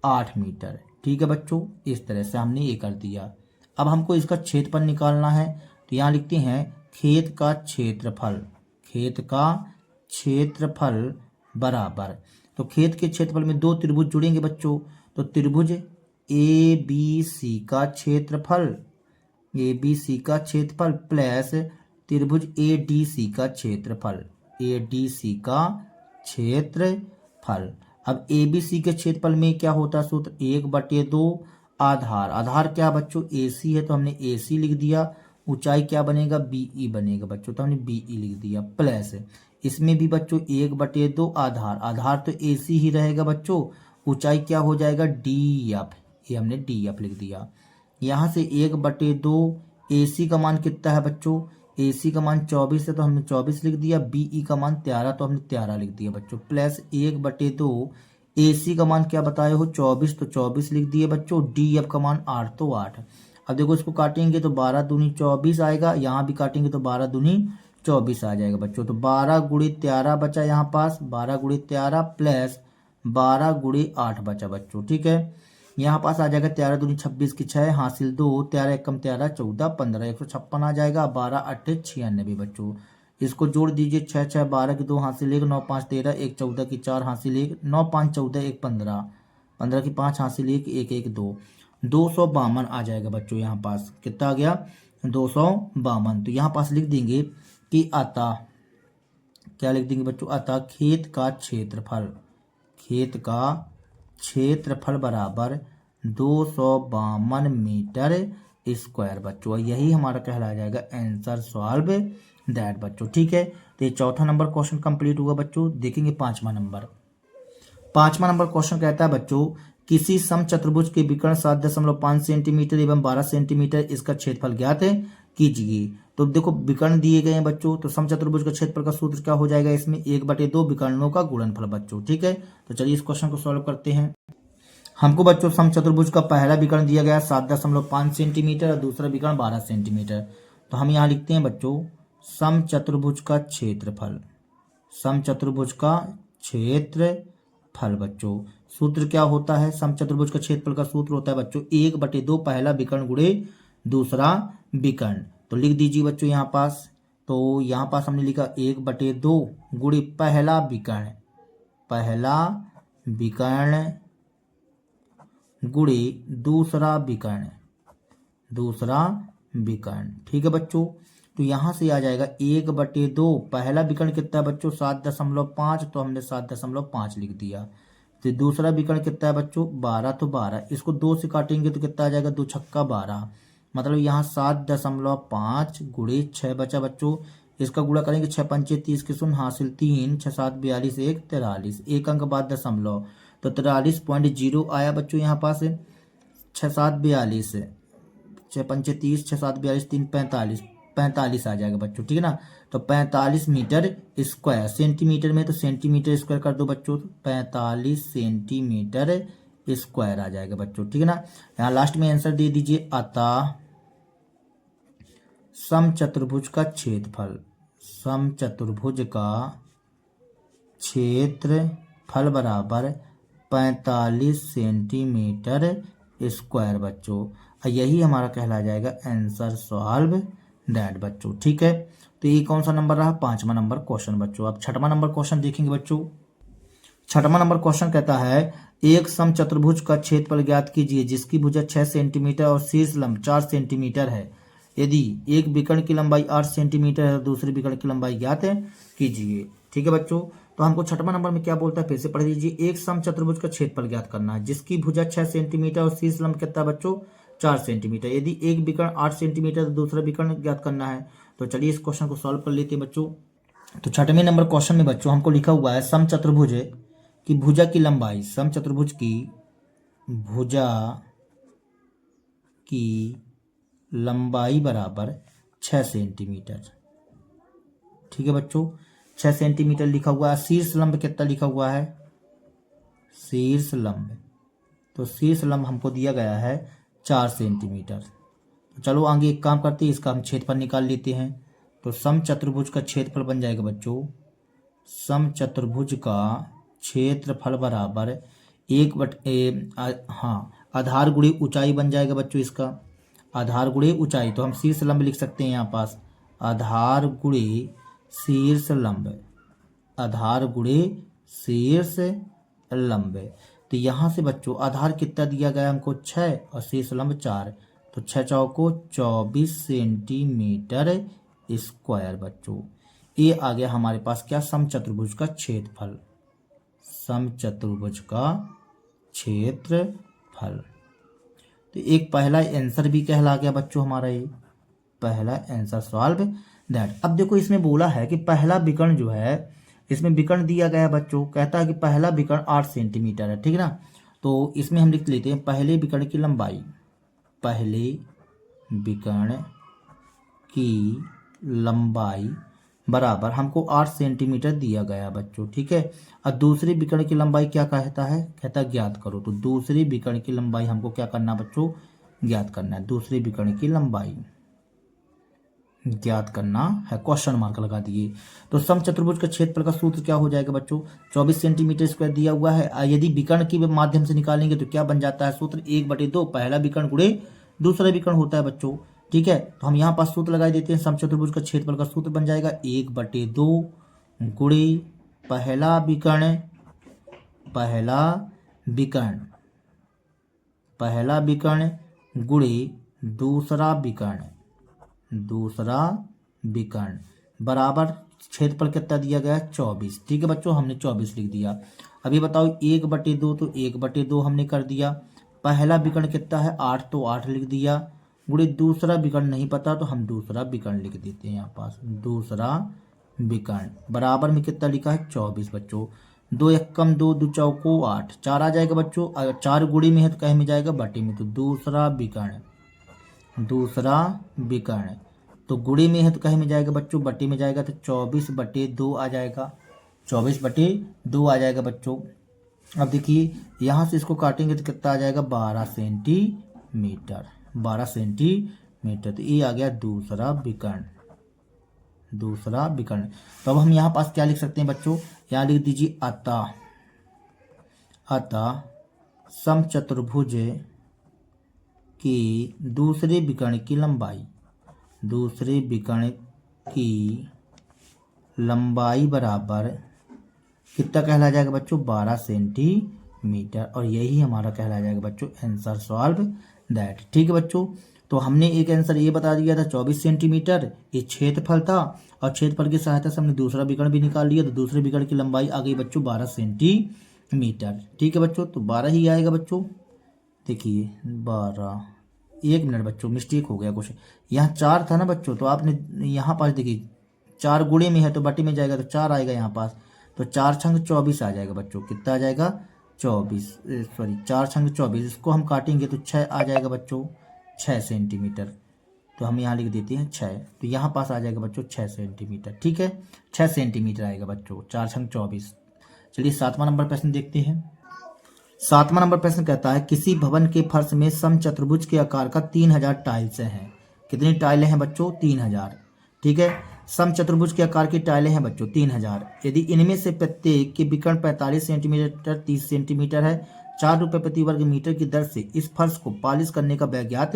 S1: 8 मीटर, ठीक है बच्चों। इस तरह से हमने ये कर दिया। अब हमको इसका क्षेत्रफल निकालना है, तो यहाँ लिखते हैं खेत का क्षेत्रफल, खेत का क्षेत्रफल बराबर, तो खेत के क्षेत्रफल में 2 त्रिभुज जुड़ेंगे बच्चों, तो त्रिभुज ABC का क्षेत्रफल, ABC का क्षेत्रफल प्लस त्रिभुज ADC का क्षेत्रफल, ADC का क्षेत्रफल। अब ABC के क्षेत्रफल में क्या होता है सूत्र, 1/2 आधार, आधार क्या बच्चों AC है तो हमने AC लिख दिया, ऊंचाई क्या बनेगा BE बनेगा बच्चों, तो हमने BE लिख दिया, प्लस इसमें भी बच्चों 1/2 आधार, आधार तो AC ही रहेगा बच्चों, ऊंचाई क्या हो जाएगा DF, ये हमने DF लिख दिया। यहाँ से 1/2 AC का मान कितना है बच्चों, AC का मान 24 है तो हमने 24 लिख दिया, BE का मान 13 तो हमने 13 लिख दिया बच्चों, प्लस 1/2 AC का मान क्या बताए हो 24 तो 24 लिख दिए बच्चों, DF का मान 8 तो 8। अब देखो इसको काटेंगे तो 12 दूनी 24 आएगा, यहाँ भी काटेंगे तो 12 दूनी 24 आ जाएगा बच्चों। तो 12 गुणे 13 बचा यहाँ पास, 12 गुणे 13 प्लस 12 गुणे 8 बचा बच्चों, ठीक है। यहाँ पास आ जाएगा 13 दूनी 26 की 6 हासिल 2, 13 एकम 13 14 15, 156 आ जाएगा, 12 8 96 बच्चों। इसको जोड़ दीजिए 6 6 12 की 2 हासिल 1, 9 5 13, 1 14 की 4 हासिल 1, 9 5 14, 1 15, 15 की 5 हासिल 1, 1 1 2, 252 आ जाएगा बच्चों। यहाँ पास कितना आ गया 252। तो यहाँ पास लिख देंगे कि अतः, क्या लिख देंगे बच्चों, अतः खेत का क्षेत्रफल बराबर 252 मीटर स्क्वायर बच्चों। यही हमारा कहला जाएगा आंसर सॉल्व दैट बच्चों। ठीक है, तो ये चौथा नंबर क्वेश्चन कंप्लीट हुआ बच्चों। देखेंगे पांचवा नंबर क्वेश्चन कहता है बच्चों, किसी समचतुर्भुज के विकर्ण 7.5 सेंटीमीटर एवं 12 सेंटीमीटर, इसका क्षेत्रफल ज्ञात है कीजिए। तो देखो विकर्ण दिए गए हैं बच्चों, तो समचतुर्भुज का क्षेत्रफल का सूत्र क्या हो जाएगा, इसमें 1/2 विकर्णों का गुणनफल बच्चों। ठीक है, तो चलिए इस क्वेश्चन को सॉल्व करते हैं। हमको बच्चों समचतुर्भुज का पहला विकर्ण दिया गया 7.5 सेंटीमीटर और दूसरा विकर्ण 12 सेंटीमीटर। तो हम यहाँ लिखते हैं बच्चों समचतुर्भुज का क्षेत्रफल बच्चों। सूत्र क्या होता है, समचतुर्भुज का क्षेत्रफल का सूत्र होता है बच्चों 1/2 पहला विकर्ण गुणे दूसरा विकर्ण। तो लिख दीजिए बच्चों यहाँ पास, तो यहाँ पास हमने लिखा 1/2 गुणे पहला विकर्ण गुणे दूसरा विकर्ण। ठीक है बच्चों, तो यहाँ से आ जाएगा 1/2 पहला विकर्ण कितना है बच्चों 7.5, तो हमने 7.5 लिख दिया। तो दूसरा विकर्ण कितना है बच्चों 12, तो 12 इसको 2 से काटेंगे तो कितना आ जाएगा 2 छक्का 12, मतलब यहाँ 7.5 गुणे 6 बचा बच्चों। इसका गुणा करेंगे 6 पंचे 30 के शून्य हासिल 3, 6 7 42, 1 43, एक अंक बाद दशमलव, तो 43.0 आया बच्चों यहाँ पास। 6 7 42, 6 पंचे 30, 6 7 42, 3 45 आ जाएगा बच्चों। ठीक है ना, तो 45 मीटर स्क्वायर, सेंटीमीटर में तो सेंटीमीटर स्क्वायर कर दो बच्चों, 45 सेंटीमीटर स्क्वायर आ जाएगा बच्चों। ठीक है ना, यहाँ लास्ट में आंसर दे दीजिए, अतः समचतुर्भुज का क्षेत्रफल बराबर 45 सेंटीमीटर स्क्वायर बच्चों। यही हमारा कहला जाएगा आंसर सॉल्व दैट बच्चों। ठीक है, तो ये कौन सा नंबर रहा, पांचवा नंबर क्वेश्चन बच्चों। अब छठवां नंबर क्वेश्चन देखेंगे बच्चों। छठवां नंबर क्वेश्चन कहता है, एक समचतुर्भुज का क्षेत्रफल ज्ञात कीजिए जिसकी भुजा 6 सेंटीमीटर और शीर्ष लंब 4 सेंटीमीटर है। यदि एक विकर्ण की लंबाई 8 सेंटीमीटर है, दूसरे विकर्ण की लंबाई ज्ञात कीजिए। ठीक है बच्चों, तो हमको छठवां नंबर में क्या बोलता है, फिर से पढ़ लीजिए। एक समचतुर्भुज का क्षेत्रफल ज्ञात करना है जिसकी भुजा 6 सेंटीमीटर और शीर्ष लंब कितना बच्चों 4 सेंटीमीटर। यदि एक विकर्ण 8 सेंटीमीटर तो दूसरा विकर्ण ज्ञात करना है। तो चलिए इस क्वेश्चन को सॉल्व कर लेते हैं बच्चों। तो छठवें नंबर क्वेश्चन में बच्चों हमको लिखा हुआ है समचतुर्भुज की भुजा की लंबाई, समचतुर्भुज की भुजा की लंबाई बराबर 6 सेंटीमीटर। ठीक है बच्चों, 6 सेंटीमीटर लिखा हुआ है। शीर्ष लंब कितना लिखा हुआ है, शीर्ष लंब, तो शीर्ष लंब हमको दिया गया है 4 सेंटीमीटर। तो चलो आगे एक काम करते हैं, इसका हम क्षेत्रफल निकाल लेते हैं। तो समचतुर्भुज का क्षेत्रफल बन जाएगा बच्चों, समचतुर्भुज का क्षेत्रफल बराबर आधार गुणे ऊंचाई बन जाएगा बच्चों। इसका आधार गुणे ऊंचाई, तो हम शीर्ष लंब लिख सकते हैं यहाँ पास, आधार गुणे शीर्ष लंब। तो यहाँ से बच्चों आधार कितना दिया गया हमको 6 और शीर्ष लंब 4, तो 6 चौको 24 सेंटीमीटर स्क्वायर बच्चों। ये आ गया हमारे पास क्या, समचतुर्भुज का क्षेत्रफल, तो एक पहला आंसर भी कहला गया बच्चों हमारा, ये पहला आंसर सॉल्व दैट। अब देखो इसमें बोला है कि पहला विकर्ण जो है, इसमें विकर्ण दिया गया है बच्चों, कहता है कि पहला विकर्ण 8 सेंटीमीटर है। ठीक है ना, तो इसमें हम लिख लेते हैं पहले विकर्ण की लंबाई बराबर हमको 8 सेंटीमीटर दिया गया बच्चों। ठीक है, और दूसरी विकर्ण की लंबाई क्या कहता है, कहता है ज्ञात करो। तो दूसरी विकर्ण की लंबाई हमको क्या करना बच्चों, ज्ञात करना है। दूसरी विकर्ण की लंबाई ज्ञात करना है, क्वेश्चन मार्क लगा दिए। तो समचतुर्भुज का क्षेत्रफल का सूत्र क्या हो जाएगा बच्चों, 24 सेंटीमीटर स्क्वायर दिया हुआ है। यदि विकर्ण के माध्यम से निकालेंगे तो क्या बन जाता है सूत्र, 1/2 पहला विकर्ण गुणे दूसरा विकर्ण होता है बच्चों। ठीक है, तो हम यहाँ पास सूत्र लगा देते हैं। समचतुर्भुज का क्षेत्रफल का सूत्र बन जाएगा 1/2 गुणे पहला विकर्ण गुणे दूसरा विकर्ण। दूसरा विकर्ण बराबर क्षेत्रफल कितना दिया गया है 24। ठीक है बच्चों, हमने 24 लिख दिया। अभी बताओ 1/2, तो 1/2 हमने कर दिया। पहला विकर्ण कितना है 8, तो 8 लिख दिया। गुणे दूसरा विकर्ण नहीं पता तो हम दूसरा विकर्ण लिख देते हैं यहाँ पास। दूसरा विकर्ण बराबर में कितना लिखा है 24 बच्चों। 2 एकम 2, 2 चौको 8, 4 आ जाएगा बच्चों। अगर 4 गुणे में है तो कहीं में जाएगा बटे में, तो दूसरा विकर्ण तो गुणे में है तो कहीं में जाएगा बच्चों बटे में जाएगा, तो 24/2 आ जाएगा। 24/2 आ जाएगा बच्चों। अब देखिए यहाँ से इसको काटेंगे तो कितना आ जाएगा 12 सेंटीमीटर। 12 सेंटीमीटर, तो ये आ गया दूसरा विकर्ण। तो अब हम यहाँ पास क्या लिख सकते हैं बच्चों, यहाँ लिख दीजिए अतः समचतुर्भुज की दूसरे विकर्ण की लंबाई बराबर कितना कहला जाएगा बच्चों 12 सेंटीमीटर। और यही हमारा कहला जाएगा बच्चों आंसर सॉल्व दैट। ठीक है बच्चों, तो हमने एक आंसर ये बता दिया था 24 सेंटीमीटर ये क्षेत्रफल था, और क्षेत्रफल की सहायता से हमने दूसरा विकर्ण भी निकाल लिया। तो दूसरे विकर्ण की लंबाई आ गई बच्चों 12 सेंटीमीटर। ठीक है बच्चों, तो 12 ही आएगा बच्चों। देखिए 12, 1 मिनट बच्चों मिस्टेक हो गया कुछ, यहाँ 4 था ना बच्चों, तो आपने यहाँ पास देखिए 4 गुणे में है तो बटे में जाएगा, तो 4 आएगा यहाँ पास, तो 4 छंग 24 आ जाएगा बच्चों। कितना आ जाएगा 24, सॉरी 4 छंग 24। इसको हम काटेंगे तो 6 आ जाएगा बच्चों, 6 सेंटीमीटर। तो हम यहाँ लिख देते हैं 6, तो यहाँ पास आ जाएगा बच्चों 6 सेंटीमीटर। ठीक है, 6 सेंटीमीटर आएगा बच्चों, 4 छंग 24। चलिए 7वां नंबर प्रश्न देखते हैं। 7वां नंबर प्रश्न कहता है किसी भवन के फर्श में समचतुर्भुज के आकार का 3000 टाइल्स हैं। कितनी टाइलें हैं बच्चों 3000। ठीक है, समचतुर्भुज के आकार की टाइलें हैं बच्चों 3000। यदि इनमें से प्रत्येक के विकर्ण 45 सेंटीमीटर 30 सेंटीमीटर है, 4 रुपये प्रति वर्ग मीटर की दर से इस फर्श को पॉलिश करने का व्यय ज्ञात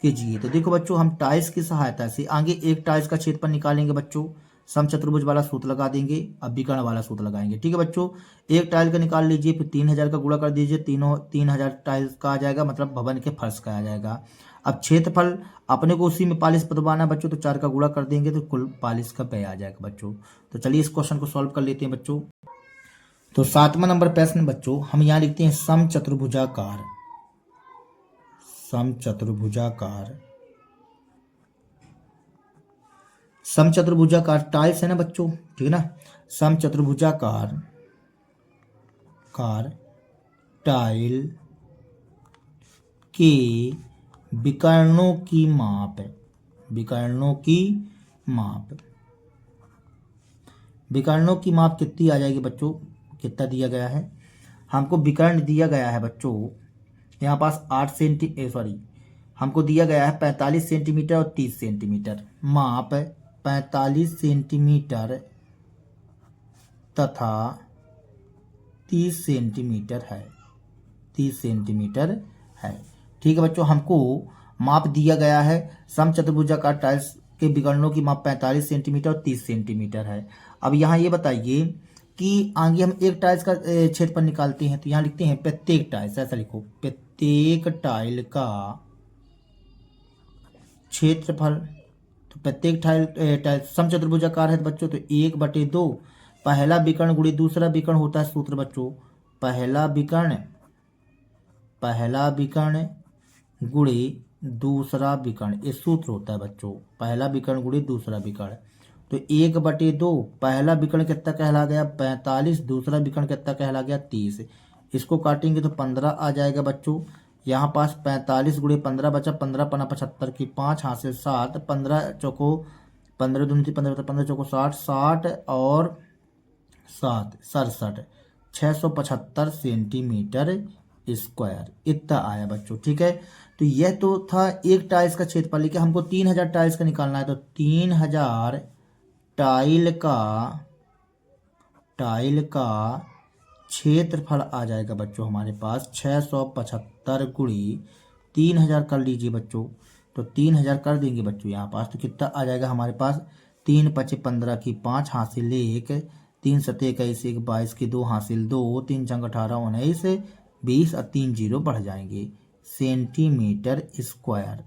S1: कीजिए। तो देखो बच्चों, हम टाइल्स की सहायता से आगे एक टाइल्स का क्षेत्रफल निकालेंगे बच्चों। समचतुर्भुज वाला सूत्र लगा देंगे, अब विकर्ण वाला सूत्र लगाएंगे। ठीक है बच्चों, एक टाइल का निकाल लीजिए, फिर 3000 का गुणा कर दीजिए, 3000 टाइल्स का आ जाएगा, मतलब भवन के फर्श का आ जाएगा। अब क्षेत्रफल अपने को उसी में पॉलिश पुतवाना है बच्चों, तो 4 का गुणा कर देंगे तो कुल पॉलिश का व्यय आ जाएगा बच्चों। तो चलिए इस क्वेश्चन को सॉल्व कर लेते हैं बच्चों। तो 7वां नंबर प्रश्न बच्चों हम यहाँ लिखते हैं समचतुर्भुजाकार टाइल्स है ना बच्चों, ठीक है ना। समचतुर्भुजाकार टाइल के विकर्णों की माप कितनी आ जाएगी बच्चों, कितना दिया गया है हमको, विकर्ण दिया गया है बच्चों यहाँ पास 8 हमको दिया गया है 45 सेंटीमीटर और 30 सेंटीमीटर। माप 45 सेंटीमीटर तथा 30 सेंटीमीटर है। ठीक है बच्चों, हमको माप दिया गया है समचतुर्भुजाकार टाइल्स के विकर्णों की माप 45 सेंटीमीटर और 30 सेंटीमीटर है। अब यहाँ ये बताइए कि आगे हम एक टाइल्स का क्षेत्रफल निकालते हैं, तो यहाँ लिखते हैं प्रत्येक टाइल्स, ऐसा लिखो प्रत्येक टाइल का क्षेत्रफल। तो प्रत्येक टाइल समचतुर्भुजाकार है बच्चों, तो 1/2 पहला विकर्ण गुणे दूसरा विकर्ण होता है सूत्र बच्चों। पहला विकर्ण गुणे दूसरा विकर्ण, ये सूत्र होता है बच्चों। पहला विकर्ण गुणे दूसरा विकर्ण, तो 1/2 पहला विकर्ण कितना कहला गया 45, दूसरा विकर्ण कितना कहला गया 30। इसको काटेंगे तो 15 आ जाएगा बच्चों। यहाँ पास 45 गुणे 15 बचा, 15 पना 75 की 5 हासिल 7, 15 चौको 15 दूनी 15 15 चौको 60, 60 और 7 67, 675 सेंटीमीटर स्क्वायर इतना आया बच्चों। ठीक है, तो यह तो था एक टाइल्स का क्षेत्रफल, लेकिन हमको 3000 टाइल्स का निकालना है, तो 3000 टाइल का क्षेत्रफल आ जाएगा बच्चों हमारे पास 675 गुणी 3000 कर लीजिए बच्चों। तो 3000 कर देंगे बच्चों यहाँ पास, तो कितना आ जाएगा हमारे पास 3 5 15 की 5 हासिल 1, 3 7 21 1 22 की 2 हासिल 2, 3 6 18 19 20 और 3 0 बढ़ जाएंगे सेंटीमीटर स्क्वायर।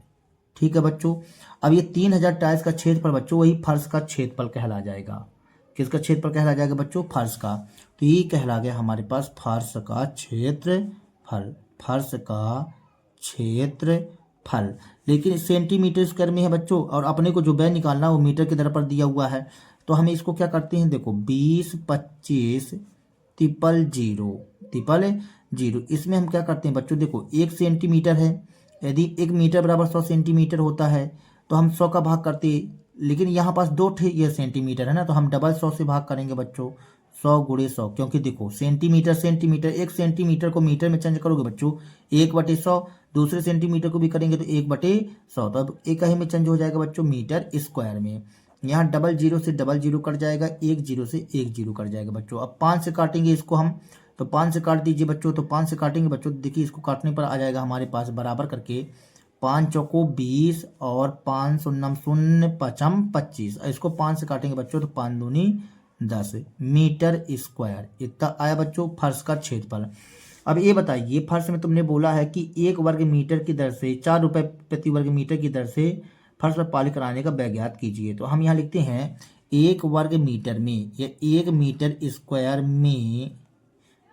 S1: ठीक है बच्चों। अब ये 3000 टाइल्स का क्षेत्रफल बच्चों वही फर्श का क्षेत्रफल कहला जाएगा। किसका क्षेत्रफल कहला जाएगा बच्चों? फर्श का। तो ये कहला गया हमारे पास फर्श का क्षेत्रफल, फर्श का क्षेत्रफल। लेकिन सेंटीमीटर स्क्वायर में है बच्चों, और अपने को जो व्यय निकालना है वो मीटर के दर पर दिया हुआ है। तो हम इसको क्या करते हैं, देखो 20 25 ट्रिपल जीरो, इसमें हम क्या करते हैं बच्चों, देखो 1 सेंटीमीटर है, यदि 1 मीटर बराबर 100 सेंटीमीटर होता है तो हम 100 का भाग करते हैं। लेकिन यहाँ पास 2 ये सेंटीमीटर है ना, तो हम डबल 100 से भाग करेंगे बच्चों, 100 गुणे 100। क्योंकि देखो सेंटीमीटर 1 सेंटीमीटर को मीटर में चेंज करोगे बच्चों 1/100, दूसरे सेंटीमीटर को भी करेंगे तो 1/100, तो अब एक ही में चेंज हो जाएगा बच्चों मीटर स्क्वायर में। यहाँ डबल जीरो से डबल जीरो कट जाएगा, 1 जीरो से 1 जीरो कट जाएगा बच्चों। अब 5 से काटेंगे इसको हम, तो 5 से काट दीजिए बच्चों, तो 5 से काटेंगे बच्चों, देखिए इसको काटने पर आ जाएगा हमारे पास बराबर करके 5 चौको 20 और 5 शून्य शून्य 5 25। इसको 5 से काटेंगे बच्चों तो 5 दूनी 10 मीटर स्क्वायर, इतना आया बच्चों फर्श का क्षेत्रफल। अब ये बताइए, फर्श में तुमने बोला है कि 1 वर्ग मीटर की दर से 4 रुपए प्रति वर्ग मीटर की दर से फर्श पर पालिश कराने का व्यय ज्ञात कीजिए। तो हम यहाँ लिखते हैं 1 वर्ग मीटर में या 1 मीटर स्क्वायर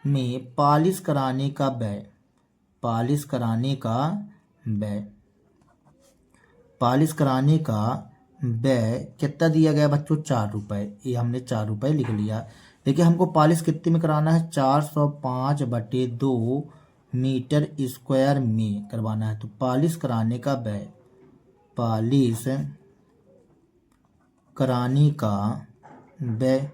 S1: में पालिश कराने का व्यय, पालिश कराने का व्यय कितना दिया गया बच्चों? 4 रुपए। ये हमने 4 रुपए लिख लिया। देखिए हमको पालिश कितने में कराना है? 405/2 मीटर स्क्वायर में करवाना है। तो पालिश कराने का व्यय, पालिश कराने का व्यय,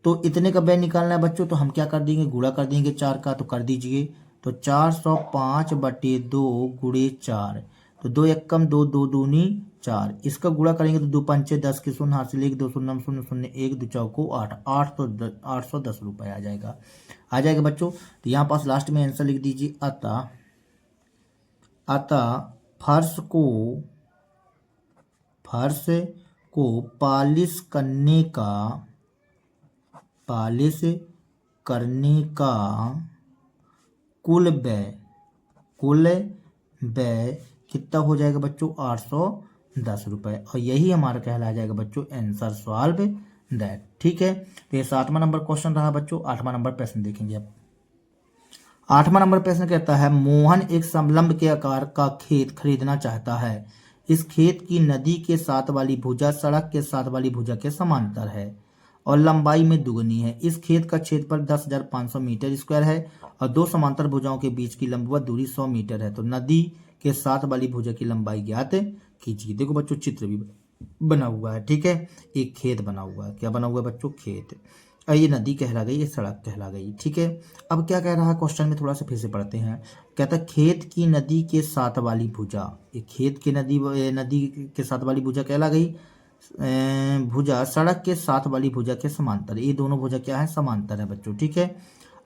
S1: तो इतने का व्यय निकालना है बच्चों, तो हम क्या कर देंगे, गुणा कर देंगे 4 का, तो कर दीजिए। तो 405/2 गुणे 4, तो 2 एक कम 2, 2 दूनी 4, इसका गुणा करेंगे तो 2 पंचे 10 के शून्य हाथ से लेके 2 शून्य शून्य शून्य 1 2 चौको 8, 810 रुपये आ जाएगा बच्चों। तो यहाँ पास लास्ट में आंसर लिख दीजिए। अतः फर्श को पालिश करने का कुल व्यय कितना हो जाएगा बच्चों? 810 रुपये। और यही हमारा कहला जाएगा बच्चों आंसर सॉल्व दैट। ठीक है, तो ये 7वां नंबर क्वेश्चन रहा बच्चों। 8वां नंबर प्रश्न देखेंगे अब। 8वां नंबर प्रश्न कहता है, मोहन एक समलंब के आकार का खेत खरीदना चाहता है। इस खेत की नदी के साथ वाली भुजा सड़क के साथ वाली भुजा के समांतर है और लंबाई में दुगनी है। इस खेत का क्षेत्रफल 10,500 मीटर स्क्वायर है और 2 समांतर भुजाओं के बीच की लंबवत दूरी 100 मीटर है। तो नदी के साथ वाली भुजा की लंबाई ज्ञात कीजिए। देखो बच्चों चित्र भी बना हुआ है, ठीक है, एक खेत बना हुआ है। क्या बना हुआ है बच्चों? खेत। ये नदी कहला गई, ये सड़क कहला गई। ठीक है, अब क्या कह रहा है क्वेश्चन में, थोड़ा सा फिर से पढ़ते हैं। कहता है खेत की नदी के साथ वाली भुजा, ये खेत की नदी के साथ वाली भुजा कहला गई। भुजा सड़क के साथ वाली भुजा के समांतर, ये दोनों भुजा क्या है? समांतर है बच्चों। ठीक है,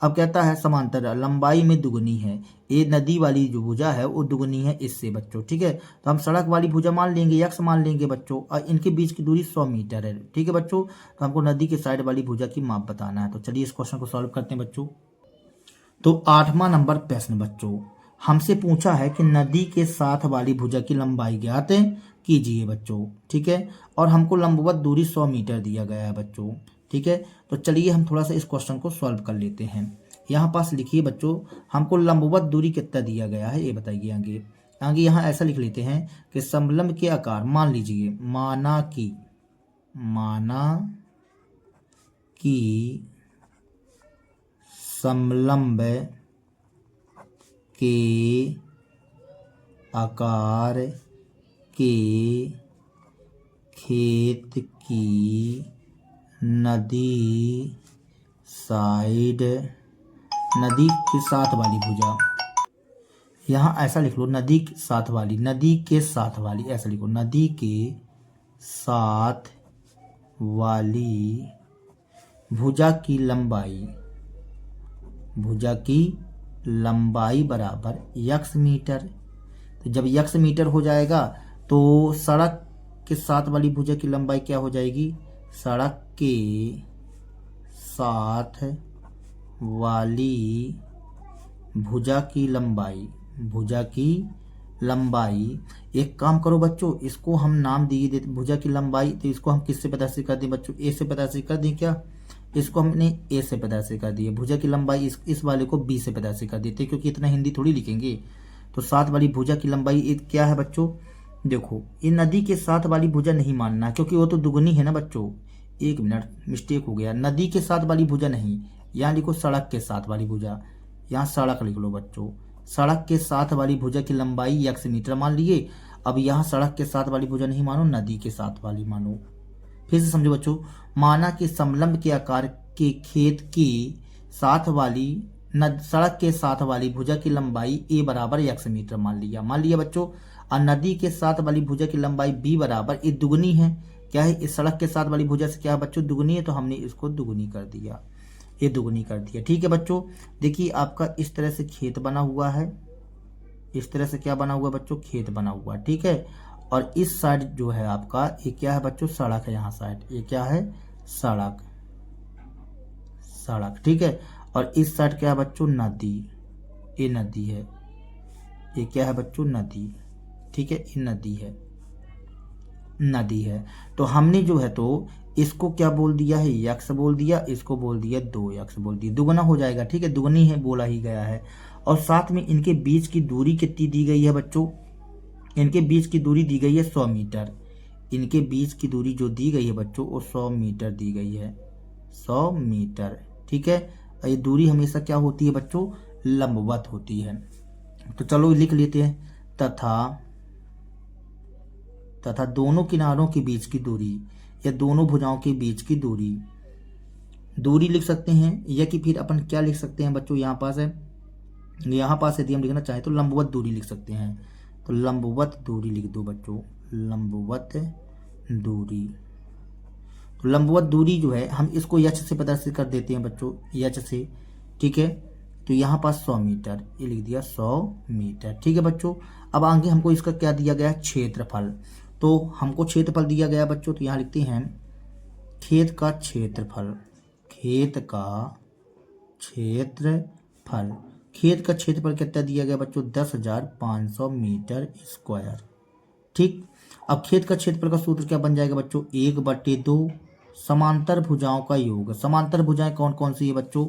S1: अब कहता है समांतर लंबाई में दुगनी है। ये नदी वाली जो भुजा है वो दुगनी है इससे बच्चों। ठीक है, तो हम सड़क वाली भुजा मान लेंगे, यक्स मान लेंगे बच्चों, और इनके बीच की दूरी 100 मीटर है। ठीक है बच्चों, तो हमको नदी के साइड वाली भुजा की माप बताना है। तो चलिए इस क्वेश्चन को सॉल्व करते हैं बच्चों। तो 8वां नंबर प्रश्न बच्चों हमसे पूछा है कि नदी के साथ वाली भुजा की लंबाई ज्ञात कीजिए बच्चों। ठीक है, और हमको लंबवत दूरी 100 मीटर दिया गया है बच्चों। ठीक है, तो चलिए हम थोड़ा सा इस क्वेश्चन को सॉल्व कर लेते हैं। यहाँ पास लिखिए बच्चों, हमको लंबवत दूरी कितना दिया गया है ये बताइए। आगे यहाँ ऐसा लिख लेते हैं कि समलंब के आकार, मान लीजिए माना कि समलंब के आकार के खेत की नदी के साथ वाली भुजा, यहाँ ऐसा लिख लो नदी के साथ वाली ऐसा लिखो, नदी के साथ वाली भुजा की लंबाई बराबर यक्स मीटर। तो जब यक्स मीटर हो जाएगा तो सड़क के साथ वाली भुजा की लंबाई क्या हो जाएगी? सड़क के साथ वाली भुजा की लंबाई, एक काम करो बच्चों, इसको हम नाम दिए देते भुजा की लंबाई, तो इसको हम किससे प्रदर्शित कर दें बच्चों, ए से प्रदर्शित कर दें क्या, इसको हमने ए से प्रदर्शित कर दिया। भुजा की लंबाई इस वाले को बी से प्रदर्शित कर देते, क्योंकि इतना हिंदी थोड़ी लिखेंगे। तो साथ वाली भुजा की लंबाई क्या है बच्चों, देखो ये नदी के साथ वाली भुजा नहीं मानना, क्योंकि वो तो दुगनी है ना बच्चों। एक मिनट, मिस्टेक हो गया, नदी के साथ वाली भुजा नहीं, यहाँ लिखो सड़क के साथ वाली भुजा, यहाँ सड़क लिख लो बच्चों। सड़क के साथ वाली भुजा की लंबाई x मीटर मान लिए। अब यहाँ सड़क के साथ वाली भुजा नहीं मानो, नदी के साथ वाली मानो। फिर से समझो बच्चों, माना कि समलंब के आकार के खेत की साथ वाली सड़क के साथ वाली भुजा की लंबाई a बराबर x मीटर मान लिया बच्चों। और नदी के साथ वाली भुजा की लंबाई b बराबर, ये दुगनी है, क्या है, इस सड़क के साथ वाली भुजा से क्या है बच्चों, दुगनी है, तो हमने इसको दुगनी कर दिया, ये दुगनी कर दिया। ठीक है बच्चों, देखिए आपका इस तरह से खेत बना हुआ है, इस तरह से क्या बना हुआ बच्चों, खेत बना हुआ, ठीक है। और इस साइड जो है आपका ये क्या है बच्चों, सड़क है, यहाँ साइड ये क्या है, सड़क, सड़क, ठीक है। और इस साइड क्या है बच्चों, नदी, ये नदी है, ये क्या है बच्चों, नदी, ठीक है, ये नदी है, नदी है। तो हमने जो है तो इसको क्या बोल दिया है, यक्स बोल दिया, इसको बोल दिया 2x बोल दिया, दुगना हो जाएगा, ठीक है, दुगनी है बोला ही गया है। और साथ में इनके बीच की दूरी कितनी दी गई है बच्चों, इनके बीच की दूरी दी गई है 100 मीटर, इनके बीच की दूरी जो दी गई है बच्चों वो 100 मीटर दी गई है, 100 मीटर, ठीक है। ये दूरी हमेशा क्या होती है बच्चों, लंबवत होती है। तो चलो लिख लेते हैं, तथा दोनों किनारों के बीच की दूरी या दोनों भुजाओं के बीच की दूरी लिख सकते हैं, या कि फिर अपन क्या लिख सकते हैं बच्चों, यहाँ पास यदि हम लिखना चाहें तो लंबवत दूरी लिख सकते हैं। तो लंबवत दूरी लिख दो बच्चों, लंबवत दूरी। तो लंबवत दूरी जो है हम इसको यच से प्रदर्शित कर देते हैं बच्चों, यच से, ठीक है। तो यहाँ पास 100 मीटर, ये लिख दिया 100 मीटर, ठीक है बच्चों। अब आगे हमको इसका क्या दिया गया, क्षेत्रफल। तो हमको क्षेत्रफल दिया गया बच्चों, तो यहाँ लिखते हैं खेत का क्षेत्रफल, खेत का क्षेत्रफल, खेत का क्षेत्रफल कितना दिया गया बच्चों, 10,500 मीटर स्क्वायर, ठीक। अब खेत का क्षेत्रफल का सूत्र क्या बन जाएगा बच्चों, 1/2 समांतर भुजाओं का योग। समांतर भुजाएं कौन कौन सी है बच्चों,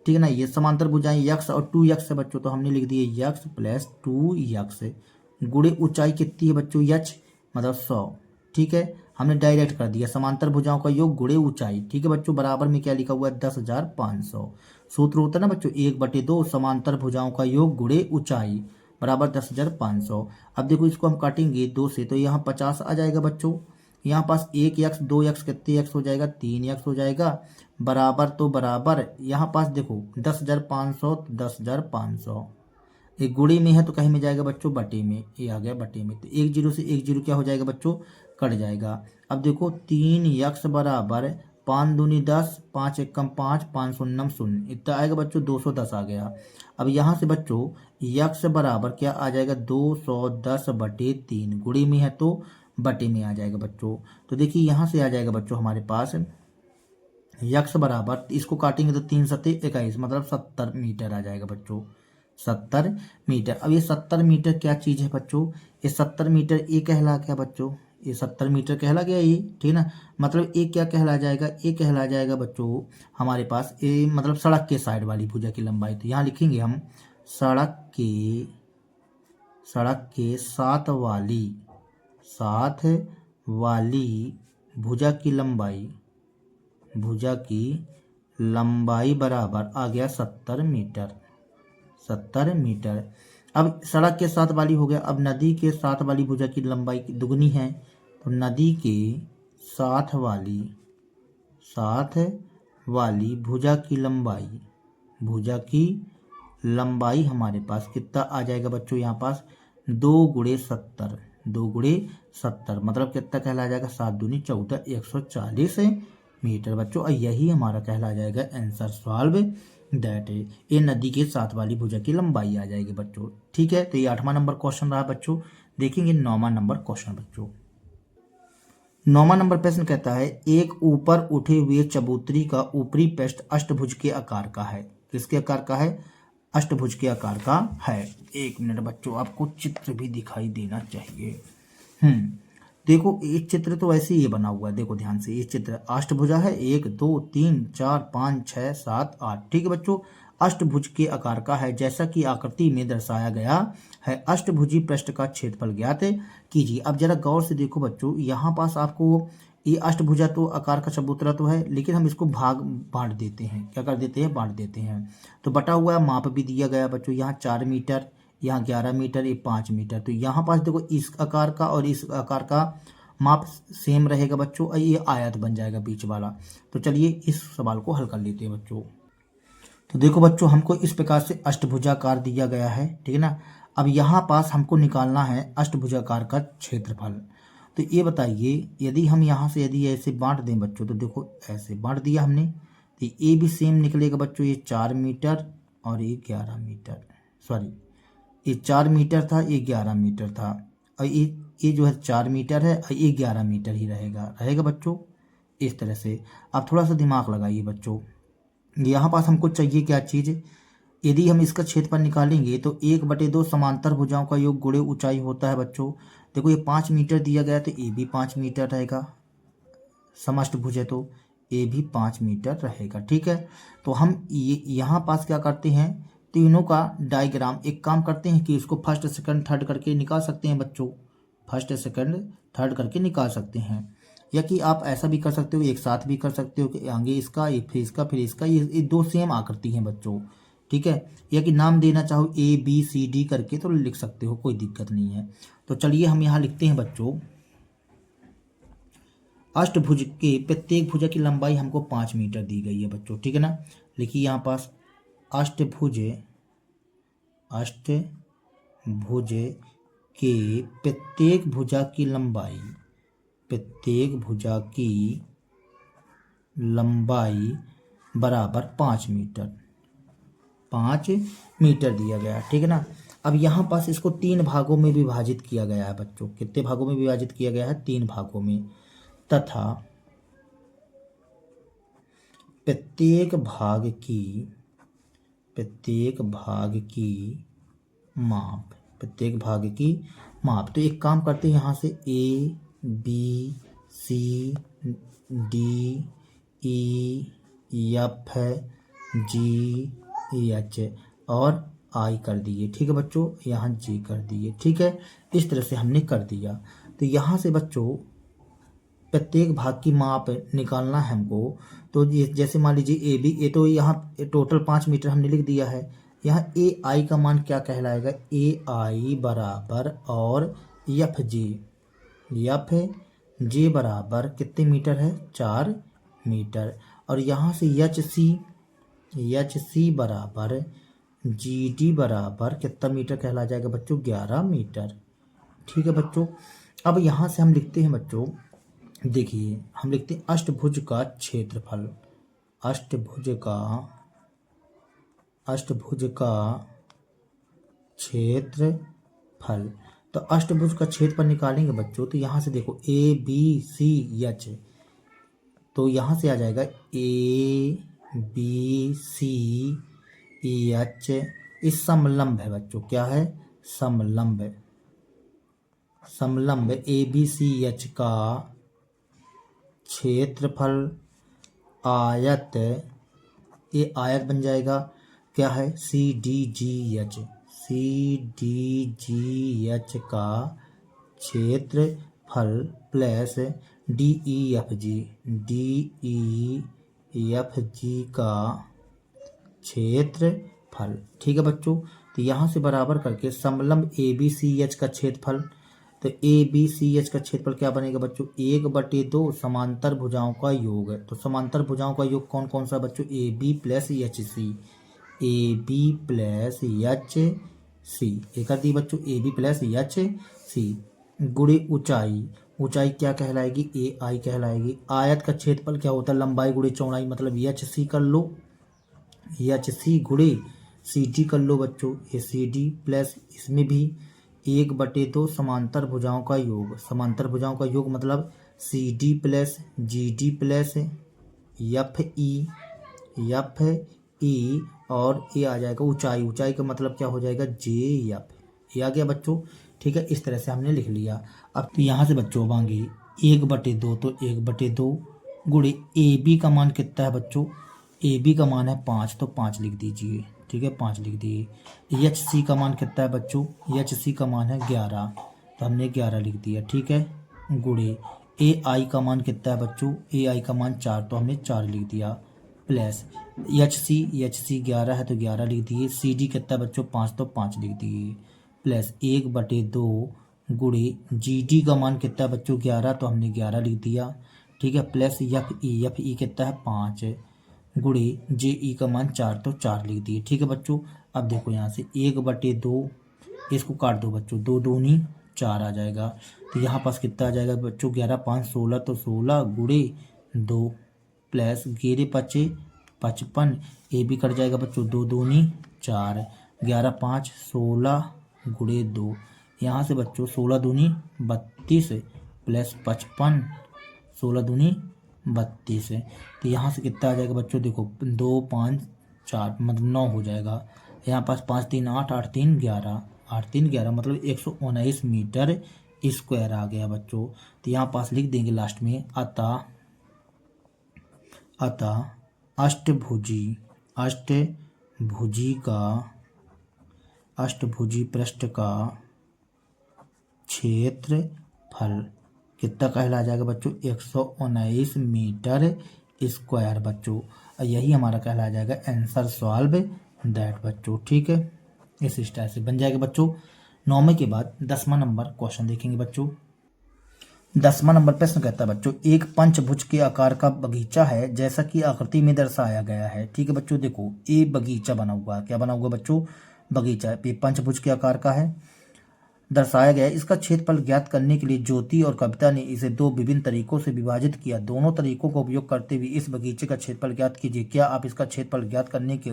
S1: ठीक है ना, ये समांतर भुजाएं यक्स और 2x है बच्चों, तो हमने लिख दिए यक्स प्लस 2x गुणे ऊंचाई कितनी है बच्चों, यच मतलब 100, ठीक है। हमने डायरेक्ट कर दिया समांतर भुजाओं का योग गुणे ऊंचाई, ठीक है बच्चों। बराबर में क्या लिखा हुआ है, 10,500। सूत्र होता है ना बच्चों, 1/2 समांतर भुजाओं का योग गुणे ऊंचाई बराबर 10,500। अब देखो इसको हम काटेंगे 2 से, तो यहाँ 50 आ जाएगा बच्चों। यहाँ पास 1x 2x कितने x हो जाएगा, 3x हो जाएगा, बराबर तो बराबर यहाँ पास देखो 10,500 10,500, एक गुणे में है तो कहीं में जाएगा बच्चों, बटे में, ये आ गया बटे में। तो 1 0 से 1 0 क्या हो जाएगा बच्चों, कट जाएगा। अब देखो 3x बराबर 5 दूनी 10, 5 एकम 5, 5 शून्यम 0, इतना आएगा बच्चों, 210 आ गया। अब यहाँ से बच्चों यक्स बराबर क्या आ जाएगा, 210/3, गुणे में है तो बटे में आ जाएगा बच्चों। तो देखिए यहाँ से आ जाएगा बच्चों हमारे पास यक्स बराबर, इसको काटेंगे तो 3 सत्ते 21, मतलब 70 मीटर आ जाएगा बच्चों, 70 मीटर। अब ये 70 मीटर क्या चीज़ है बच्चों, ये 70 मीटर ये कहला क्या बच्चों, ये 70 मीटर कहला गया ये, ठीक ना। मतलब ये क्या कहला जाएगा, ये कहला जाएगा बच्चों हमारे पास, ये मतलब सड़क के साइड वाली भुजा की लंबाई। तो यहाँ लिखेंगे हम सड़क के साथ वाली भुजा की लंबाई बराबर आ गया 70 मीटर, 70 मीटर। अब सड़क के साथ वाली हो गया, अब नदी के साथ वाली भुजा की लंबाई दुगनी है, तो नदी के साथ वाली भुजा की लंबाई हमारे पास कितना आ जाएगा बच्चों, यहाँ पास 2 गुणे 70 मतलब कितना कहला जाएगा, 7 दूनी 14, 140 मीटर बच्चों। और यही हमारा कहला जाएगा आंसर सॉल्व दैट है, ये नदी के साथ वाली भुजा की लंबाई आ जाएगी बच्चों, ठीक है। तो ये 8वां नंबर क्वेश्चन रहा बच्चों। देखेंगे 9वां नंबर क्वेश्चन बच्चों। 9वां नंबर प्रश्न कहता है, एक ऊपर उठे हुए चबूतरी का ऊपरी पृष्ठ अष्टभुज के आकार का है, किसके आकार का है, अष्टभुज के आकार का है। एक मिनट बच्चों, आपको चित्र भी दिखाई देना चाहिए। देखो ये चित्र तो ऐसे ही बना हुआ है, देखो ध्यान से, ये चित्र अष्टभुजा है, 1 2 3 4 5 6 7 8। ठीक है बच्चों, अष्टभुज के आकार का है जैसा कि आकृति में दर्शाया गया है। अष्टभुजी पृष्ठ का क्षेत्रफल ज्ञात कीजिए। अब जरा गौर से देखो बच्चों, यहाँ पास आपको ये अष्टभुजा तो आकार का चबूतरा तो है, लेकिन हम इसको भाग बांट देते हैं। क्या कर देते हैं? बांट देते हैं। तो बटा हुआ माप भी दिया गया बच्चों, यहाँ 4 मीटर, यहाँ 11 मीटर, ये 5 मीटर। तो यहाँ पास देखो इस आकार का और इस आकार का माप सेम रहेगा बच्चों, और ये आयत बन जाएगा बीच वाला। तो चलिए इस सवाल को हल कर लेते हैं बच्चों। तो देखो बच्चों, हमको इस प्रकार से अष्टभुजाकार दिया गया है, ठीक है ना। अब यहाँ पास हमको निकालना है अष्टभुजाकार का क्षेत्रफल। तो ये बताइए, यदि हम यहाँ से यदि ऐसे बांट दें बच्चों, तो देखो ऐसे बांट दिया हमने, तो ये भी सेम निकलेगा बच्चों। ये 4 मीटर और ये 11 मीटर, सॉरी ये 4 मीटर था, ये 11 मीटर था, और ये जो है 4 मीटर है, और ये 11 मीटर ही रहेगा बच्चों, इस तरह से। आप थोड़ा सा दिमाग लगाइए बच्चों। यहाँ पास हमको चाहिए क्या चीज़? यदि हम इसका क्षेत्रफल निकालेंगे तो 1/2 समांतर भुजाओं का योग गुणे ऊंचाई होता है बच्चों। देखो ये 5 मीटर दिया गया, तो ये भी 5 मीटर रहेगा, समष्टभुज है तो ये भी 5 मीटर रहेगा। ठीक है, तो हम ये यहाँ पास क्या करते हैं, तीनों का डायग्राम, एक काम करते हैं कि इसको फर्स्ट सेकंड थर्ड करके निकाल सकते हैं बच्चों, फर्स्ट सेकंड थर्ड करके निकाल सकते हैं। या कि आप ऐसा भी कर सकते हो, एक साथ भी कर सकते हो कि आगे इसका, ये फिर इसका, फिर इसका, ये दो सेम आकृति हैं बच्चों। ठीक है, या कि नाम देना चाहो ABCD करके तो लिख सकते हो, कोई दिक्कत नहीं है। तो चलिए हम यहाँ लिखते हैं बच्चों, अष्टभुज के प्रत्येक भुजा की लंबाई हमको 5 मीटर दी गई है बच्चों। ठीक है ना, लिखिए यहाँ पास अष्टभुज के प्रत्येक भुजा की लंबाई, प्रत्येक भुजा की लंबाई बराबर 5 मीटर, 5 मीटर दिया गया। ठीक है ना, अब यहाँ पास इसको 3 भागों में विभाजित किया गया है बच्चों। कितने भागों में विभाजित किया गया है? 3 भागों में। तथा प्रत्येक भाग की माप। तो एक काम करते हैं, यहाँ से ABCDEFGH और I कर दिए। ठीक है बच्चों, यहाँ G कर दिए। ठीक है, इस तरह से हमने कर दिया। तो यहाँ से बच्चों प्रत्येक भाग की माप निकालना है हमको। तो जैसे मान लीजिए AB, ये तो यहाँ टोटल 5 मीटर हमने लिख दिया है। यहाँ AI का मान क्या कहलाएगा? AI बराबर और FJ बराबर कितने मीटर है? 4 मीटर। और यहाँ से HC बराबर GD बराबर कितना मीटर कहला जाएगा बच्चों? 11 मीटर। ठीक है बच्चों, अब यहाँ से हम लिखते हैं बच्चों, देखिए हम लिखते हैं अष्टभुज का क्षेत्रफल। अष्टभुज का क्षेत्रफल। तो अष्टभुज का क्षेत्रफल निकालेंगे बच्चों, तो यहाँ से देखो ABCH, तो यहाँ से आ जाएगा ABCH। इस समलंब है बच्चों, क्या है? समलंब ABCH का क्षेत्रफल आयत, ये आयत बन जाएगा, क्या है? CDGH का क्षेत्रफल प्लस DEFG का क्षेत्रफल। ठीक है बच्चों, तो यहाँ से बराबर करके समलंब ABCH का क्षेत्रफल, तो ABCH का क्षेत्रफल क्या बनेगा बच्चों? 1/2 समांतर भुजाओं का योग है। तो समांतर भुजाओं का योग कौन कौन सा बच्चों? AB प्लस HC, एक कर दी बच्चों, AB प्लस HC गुणे ऊंचाई क्या कहलाएगी? AI कहलाएगी। आयत का क्षेत्रफल क्या होता है? लंबाई गुणे चौड़ाई, मतलब HC कर लो, HC गुणे CD कर लो बच्चों, ये CD प्लस इसमें भी 1/2 समांतर भुजाओं का योग। समांतर भुजाओं का योग मतलब CD plus GD plus FE ई और ये आ जाएगा ऊंचाई, ऊंचाई का मतलब क्या हो जाएगा जे एफ, ये आ गया बच्चों। ठीक है, इस तरह से हमने लिख लिया। अब तो यहाँ से बच्चों मांगी 1/2, तो 1/2 गुणे ए बी का मान कितना है बच्चों, ए बी का मान है 5, तो 5 लिख दीजिए। ठीक है, 5 लिख दिए। एच सी का मान कितना है बच्चों, एच सी का मान है 11, तो हमने 11 लिख दिया। ठीक है, गुणे ए आई का मान कितना है बच्चों, ए आई का मान 4, तो हमने 4 लिख दिया। प्लस एच सी 11 है तो 11 लिख दिए। सी डी कितना है बच्चों 5, तो 5 लिख दिए। प्लस 1/2 गुणे जी डी का मान कितना है बच्चों 11, तो हमने 11 लिख दिया। ठीक है, प्लस एफ ई कितना है 5 गुणे जे ई का मान 4, तो 4 लिख दिए। ठीक है बच्चों, अब देखो यहाँ से 1/2 इसको काट दो बच्चों, 2 दूनी 4 आ जाएगा। तो यहाँ पास कितना आ जाएगा बच्चों 11 5 16, तो 16 गुणे 2 प्लस 11 5 55, ए भी कट जाएगा बच्चों, 2 दूनी 4, 11 5 16 गुणे 2, यहाँ से बच्चों 16 दूनी 32 प्लस 55, 16 दूनी 32 है। तो यहाँ से कितना आ जाएगा बच्चों, देखो 2 5 4 मतलब 9 हो जाएगा। यहाँ पास 5 3 8, 8 3 11, 8 3 11 मतलब 119 मीटर स्क्वायर आ गया बच्चों। तो यहाँ पास लिख देंगे लास्ट में अतः अष्टभुजी पृष्ठ का क्षेत्रफल कितना कहला जाएगा बच्चों, 119 मीटर स्क्वायर बच्चों। और यही हमारा कहला जाएगा आंसर सॉल्व दैट बच्चों। ठीक है, इस स्टाइल से बन जाएगा बच्चों। 9वें के बाद 10वां नंबर क्वेश्चन देखेंगे बच्चों। 10वां नंबर प्रश्न कहता है बच्चों, एक पंचभुज के आकार का बगीचा है जैसा कि आकृति में दर्शाया गया है। ठीक है बच्चों, देखो ये बगीचा बना हुआ है, क्या बना हुआ बच्चों, बगीचा है। ये पंचभुज के आकार का है, दर्शाया गया है। इसका क्षेत्रफल ज्ञात करने के लिए ज्योति और कविता ने इसे 2 विभिन्न तरीकों से विभाजित किया। दोनों तरीकों का उपयोग करते हुए इस बगीचे का क्षेत्रफल ज्ञात कीजिए। क्या आप इसका क्षेत्रफल ज्ञात करने के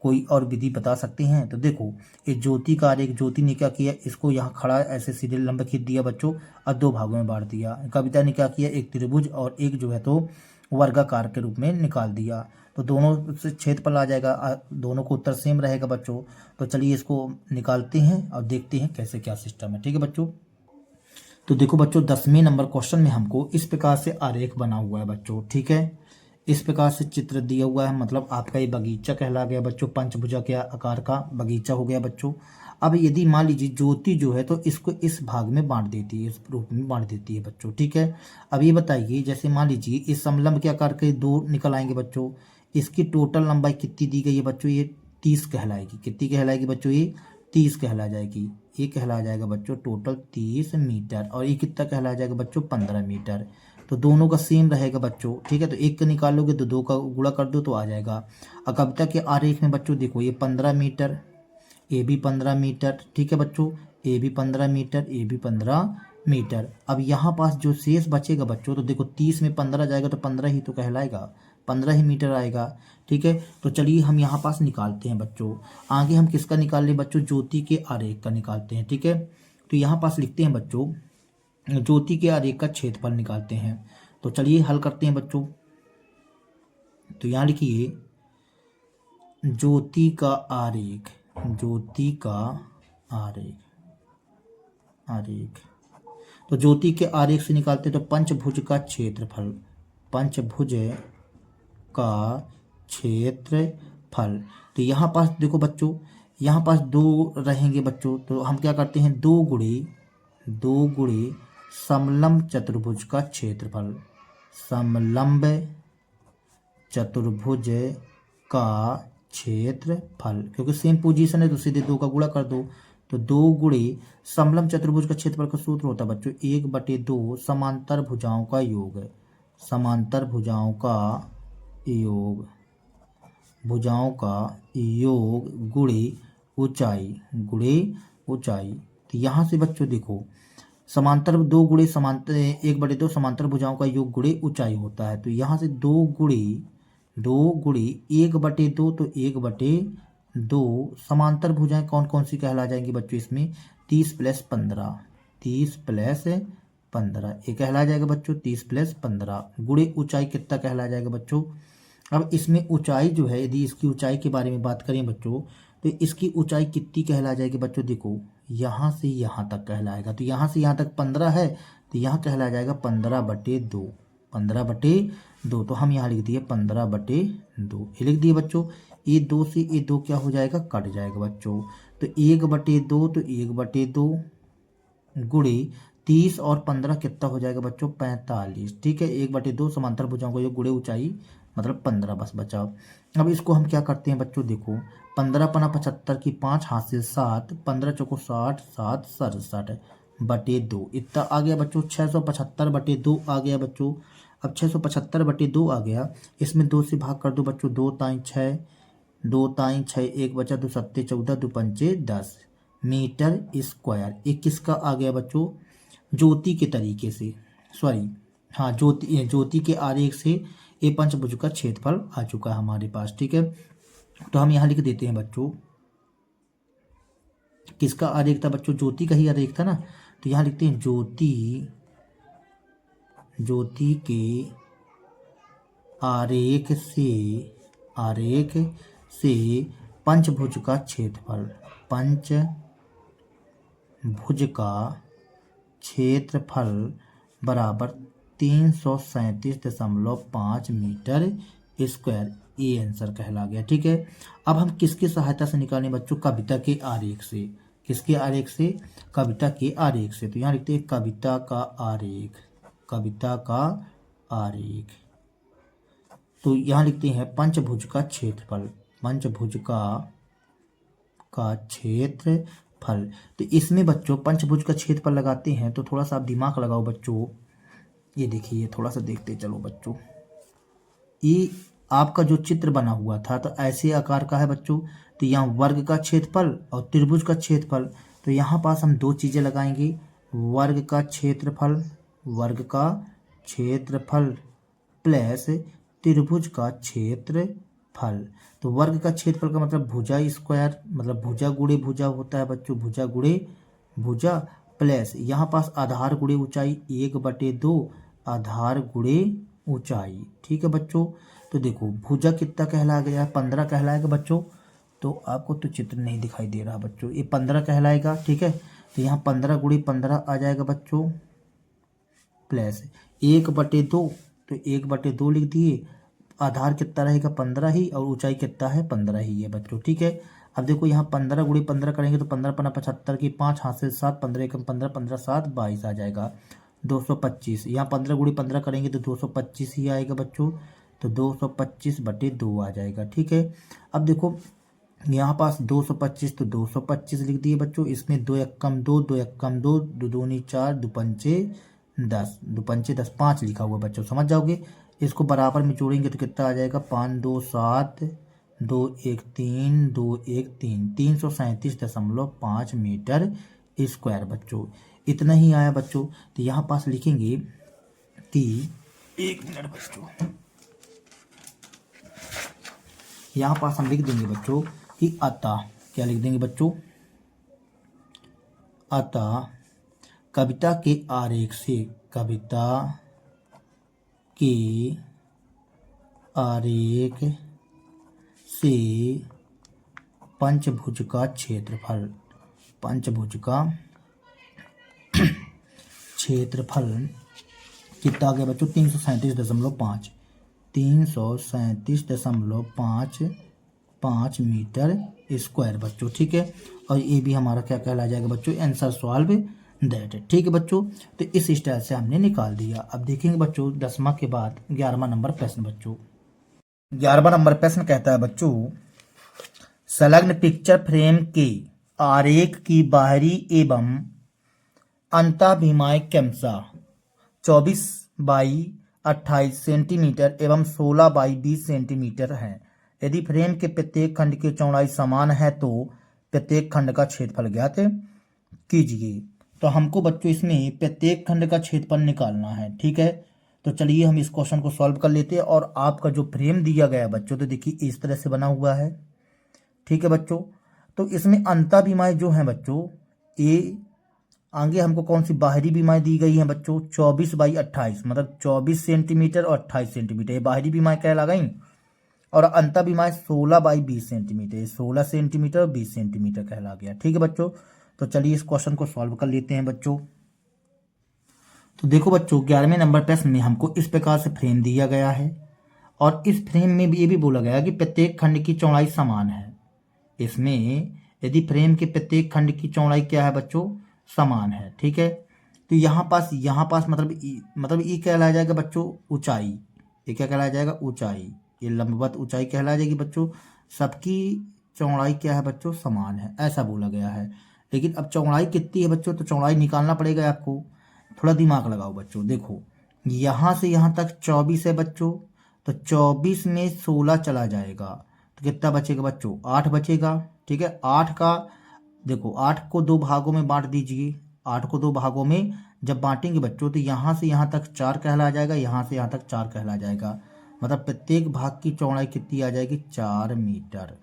S1: कोई और विधि बता सकते हैं? तो देखो ये ज्योति का आरेख, ज्योति ने क्या किया, इसको यहाँ खड़ा ऐसे सीधे लंबे खींच दिया बच्चों और 2 भागों में बांट दिया। कविता ने क्या किया, एक त्रिभुज और एक जो है तो वर्गाकार के रूप में निकाल दिया। तो दोनों से क्षेत्रफल आ जाएगा, दोनों को उत्तर सेम रहेगा बच्चों। तो चलिए इसको निकालते हैं और देखते हैं कैसे क्या सिस्टम है। ठीक है बच्चों, तो देखो बच्चों 10वें नंबर क्वेश्चन में हमको इस प्रकार से आरेख बना हुआ है बच्चों। ठीक है, इस प्रकार से चित्र दिया हुआ है, मतलब आपका ये बगीचा कहला गया बच्चों, पंचभुजा के आकार का बगीचा हो गया बच्चों। अब यदि मान लीजिए ज्योति जो है तो इसको इस भाग में बांट देती है, इस रूप में बांट देती है बच्चों। ठीक है, अब ये बताइए जैसे मान लीजिए इस समलंब के आकार के 2 निकल आएंगे बच्चों, इसकी टोटल लंबाई कितनी दी गई है बच्चों, ये 30 कहलाएगी। कितनी कहलाएगी बच्चों, ये 30 कहला जाएगी। ये कहला जाएगा बच्चों टोटल 30 मीटर, और ये कितना कहला जाएगा बच्चों 15 मीटर। तो दोनों का सेम रहेगा बच्चों। ठीक है, तो एक का निकालोगे तो 2 का गुणा कर दो तो आ जाएगा। अब कविता के आरेख में बच्चों देखो ये 15 मीटर, ए भी 15 मीटर। ठीक है बच्चों, ए भी 15 मीटर, ए भी 15 मीटर। अब यहाँ पास जो शेष बचेगा बच्चों, तो देखो 30 में 15 जाएगा तो 15 ही तो कहलाएगा, 15 ही मीटर आएगा। ठीक है, तो चलिए हम यहाँ पास निकालते हैं बच्चों। आगे हम किसका निकाल लें बच्चों, ज्योति के आरेख का निकालते हैं। ठीक है, तो यहाँ पास लिखते हैं बच्चों ज्योति के आरेख का क्षेत्रफल निकालते हैं। तो चलिए हल करते हैं बच्चों। तो यहाँ लिखिए ज्योति का आरेख, ज्योति का आरेख, आरेख। तो ज्योति के आरेख से निकालते हैं तो पंचभुज का क्षेत्रफल, पंचभुज का क्षेत्रफल। तो यहाँ पास देखो बच्चों, यहाँ पास 2 रहेंगे बच्चों, तो हम क्या करते हैं 2 गुणे समलंब चतुर्भुज का क्षेत्रफल, समलंब चतुर्भुज का क्षेत्रफल, क्योंकि सेम पोजीशन है तो सीधे 2 का गुणा कर दो। तो 2 गुणे समलंब चतुर्भुज का क्षेत्रफल का सूत्र होता है बच्चों 1/2 समांतर भुजाओं का योग, समांतर भुजाओं का योग, भुजाओं का योग गुणे ऊंचाई, गुणे ऊंचाई। तो यहाँ से बच्चों देखो समांतर 2 गुणे समांतर 1/2 समांतर भुजाओं का योग गुणे ऊंचाई होता है। तो यहाँ से 2 गुणे 1/2, तो 1/2 समांतर भुजाएं कौन कौन सी कहला जाएंगी बच्चों, इसमें 30 + 15, 30 + 15 ये कहला जाएगा बच्चों 30 + 15 गुणे ऊंचाई कितना कहला जाएगा बच्चों, अब इसमें ऊंचाई जो है, यदि इसकी ऊंचाई के बारे में बात करें बच्चों, तो इसकी ऊंचाई कितनी कहला जाएगी बच्चों? देखो यहाँ से यहाँ तक कहलाएगा, तो यहाँ से यहाँ तक 15 है, तो यहाँ कहला जाएगा 15/2, 15/2। तो हम यहाँ लिख दिए 15/2, ये लिख दिए बच्चों। ये 2 से ये 2 क्या हो जाएगा? कट जाएगा बच्चों। तो 1/2, तो 1/2 गुणे 30 और 15 कितना हो जाएगा बच्चों? 45। ठीक है, 1/2 समांतर भुजाओं का योग गुणे ऊंचाई मतलब 15 बस बचा। अब इसको हम क्या करते हैं बच्चों? देखो 15×5 75 की 5 हाथ से 7, 15×4 60, 7 67/2 इतना आ गया बच्चों। 675/2 आ गया बच्चों। अब 675/2 आ गया, इसमें 2 से भाग कर दो बच्चों। 2 ताई 6, 2 ताई 6, 1 बचा, 2 सत्ते 14, 2 पंचे 10 मीटर स्क्वायर। ये किसका आ गया बच्चों? ज्योति के तरीके से, सॉरी हाँ, ज्योति के आरेख से ये पंचभुज का क्षेत्रफल आ चुका है हमारे पास। ठीक है, तो हम यहाँ लिख देते हैं बच्चों, किसका आरेख था बच्चों? ज्योति का ही आरेख था ना। तो यहाँ लिखते हैं ज्योति के आरेख से पंचभुज का क्षेत्रफल, पंचभुज का क्षेत्रफल बराबर 337.5 मीटर स्क्वायर। ये आंसर कहला गया। ठीक है, अब हम किसकी सहायता से निकालें बच्चों? कविता के आरेख से। किसके आरेख से? कविता के आरेख से। तो यहाँ लिखते हैं कविता का आरेख। तो यहाँ लिखते हैं पंचभुज का क्षेत्रफल, पंचभुज का क्षेत्रफल। तो इसमें बच्चों पंचभुज का क्षेत्रफल लगाते हैं तो थोड़ा सा आप दिमाग लगाओ बच्चों। ये देखिए, थोड़ा सा देखते चलो बच्चों। ये आपका जो चित्र बना हुआ था तो ऐसे आकार का है बच्चों। तो यहाँ वर्ग का क्षेत्रफल और त्रिभुज का क्षेत्रफल। तो यहाँ पास हम 2 चीज़ें लगाएंगे, वर्ग का क्षेत्रफल प्लस त्रिभुज का क्षेत्रफल। तो वर्ग का क्षेत्रफल का मतलब भुजा स्क्वायर, मतलब भुजा गुणे भुजा होता है बच्चों, भुजा गुणे भुजा प्लस यहाँ पास आधार गुणे ऊंचाई 1/2 आधार गुणे ऊंचाई। ठीक है बच्चों, तो देखो भुजा कितना कहला गया? 15 कहलाएगा बच्चों। तो आपको तो चित्र नहीं दिखाई दे रहा बच्चों, ये 15 कहलाएगा। ठीक है, तो यहाँ 15 गुणे 15 आ जाएगा बच्चों, प्लस 1/2। तो 1/2 लिख दिए। आधार कितना रहेगा? 15 ही, और ऊंचाई कितना है? 15 ही है बच्चों। ठीक है, अब देखो यहाँ 15 गुणे 15 करेंगे तो 15×5 75 की 5 हाथ से 7, 15×1 15, 15×7 22 आ जाएगा 225। यहाँ 15 गुणे 15 करेंगे तो 225 ही आएगा बच्चों। तो 225/2 आ जाएगा। ठीक है, अब देखो यहाँ पास 225, तो 225 लिख दिए बच्चों। इसमें 2 1 कम 2, 2 1 कम 2, 2 दूनी 4, 2 पंचे 10, 2 पंचे 10, 5 लिखा हुआ बच्चों, समझ जाओगे। इसको बराबर में जोड़ेंगे तो कितना आ जाएगा? 5 2 7, 2 1 3, 2 1 3, 337.5 मीटर स्क्वायर बच्चों। इतना ही आया बच्चों। तो यहाँ पास लिखेंगे कि 1 मिनट बच्चों, यहाँ पास हम लिख देंगे बच्चों कि अतः, क्या लिख देंगे बच्चों? अतः कविता के आरेख से पंचभुज का क्षेत्रफल कितना आ गया बच्चों? 337.5 मीटर स्क्वायर बच्चों। ठीक है, और ये भी हमारा क्या कहला जाएगा बच्चों? Answer solve that. ठीक है बच्चों, तो इस स्टाइल से हमने निकाल दिया। अब देखेंगे बच्चों 10वां के बाद 11वां नंबर प्रश्न बच्चों। 11वां नंबर प्रश्न कहता है बच्चों, संलग्न पिक्चर फ्रेम के आरेख की बाहरी एवं अंतःभिमाएं क्रमशः 24/28 सेंटीमीटर एवं 16/20 सेंटीमीटर है। यदि फ्रेम के प्रत्येक खंड की चौड़ाई समान है तो प्रत्येक खंड का क्षेत्रफल ज्ञात कीजिए। तो हमको बच्चों इसमें प्रत्येक खंड का क्षेत्रफल निकालना है। ठीक है, तो चलिए हम इस क्वेश्चन को सॉल्व कर लेते हैं। और आपका जो फ्रेम दिया गया बच्चों, तो देखिए इस तरह से बना हुआ है। ठीक है बच्चों, तो इसमें अंतःभिमाएं जो हैं बच्चों, ये आगे हमको कौन सी बाहरी बीमाएं दी गई हैं बच्चों? 24/28 मतलब 24 सेंटीमीटर और 28 सेंटीमीटर, ये बाहरी बीमाएं कहला गई। और अंतःविमाएं 16 बाई 20 सेंटीमीटर, 16 सेंटीमीटर और 20 सेंटीमीटर कहला गया। ठीक है बच्चों, तो चलिए इस क्वेश्चन को सॉल्व कर लेते हैं बच्चों। तो देखो बच्चों 11वें नंबर प्रश्न में हमको इस प्रकार से फ्रेम दिया गया है और इस फ्रेम में भी ये भी बोला गया कि प्रत्येक खंड की चौड़ाई समान है। इसमें यदि फ्रेम के प्रत्येक खंड की चौड़ाई क्या है बच्चों, समान है। ठीक है, तो यहाँ पास मतलब ये कहलाया जाएगा बच्चों ऊंचाई। ये क्या कहलाया जाएगा, ऊंचाई। ये लंबवत ऊंचाई कहलाया जाएगी बच्चों। सबकी चौड़ाई क्या है बच्चों, समान है, ऐसा बोला गया है। लेकिन अब चौड़ाई कितनी है बच्चों, तो चौड़ाई निकालना पड़ेगा आपको। थोड़ा दिमाग लगाओ बच्चों। देखो यहाँ से यहाँ तक 24 है बच्चों, तो 24 में 16 चला जाएगा तो कितना बचेगा बच्चों, 8 बचेगा। ठीक है, 8 का देखो 8 को 2 भागों में बांट दीजिए। 8 को 2 भागों में जब बांटेंगे बच्चों तो यहाँ से यहाँ तक 4 कहला जाएगा, यहाँ से यहाँ तक 4 कहला जाएगा। मतलब प्रत्येक भाग की चौड़ाई कितनी आ जाएगी, 4 मीटर,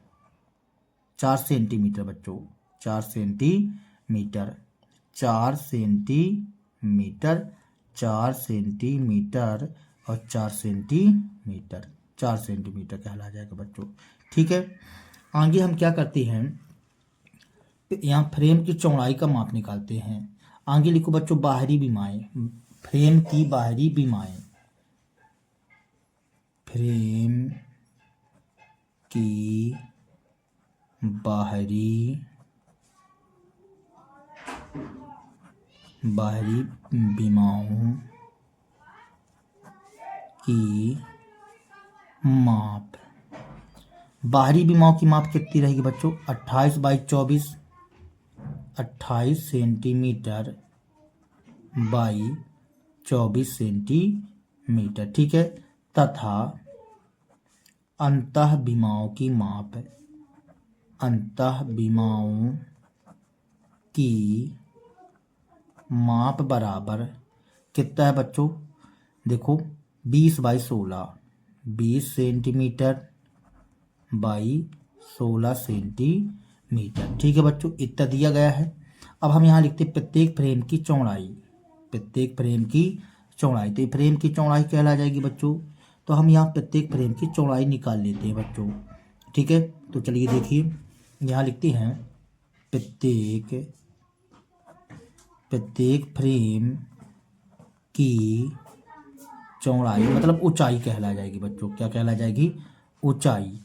S1: 4 सेंटीमीटर बच्चों, 4 सेंटीमीटर, 4 सेंटीमीटर, 4 सेंटीमीटर और 4 सेंटीमीटर, 4 सेंटीमीटर कहला जाएगा बच्चों। ठीक है, आगे हम क्या करते हैं, यहाँ फ्रेम की चौड़ाई का माप निकालते हैं। आगे लिखो बच्चों बाहरी विमाएं, फ्रेम की बाहरी विमाएं, फ्रेम की बाहरी विमाओं की माप। बाहरी विमाओं की माप कितनी रहेगी बच्चों, 28 बाई 24, 28 सेंटीमीटर बाई 24 सेंटीमीटर। ठीक है, तथा अंतः विमाओं की माप, अंतः विमाओं की माप बराबर कितना है बच्चों, देखो 20 बाई 16, 20 सेंटीमीटर बाई 16 सेंटीमीटर। ठीक है बच्चों, इतना दिया गया है। अब हम यहाँ लिखते हैं प्रत्येक फ्रेम की चौड़ाई, प्रत्येक फ्रेम की चौड़ाई। तो ये फ्रेम की चौड़ाई कहला जाएगी बच्चों। तो हम यहाँ प्रत्येक फ्रेम की चौड़ाई निकाल लेते हैं बच्चों। ठीक है, तो चलिए देखिए यहाँ लिखते हैं प्रत्येक फ्रेम की चौड़ाई मतलब ऊंचाई कहला जाएगी बच्चों। क्या कहला जाएगी, ऊंचाई।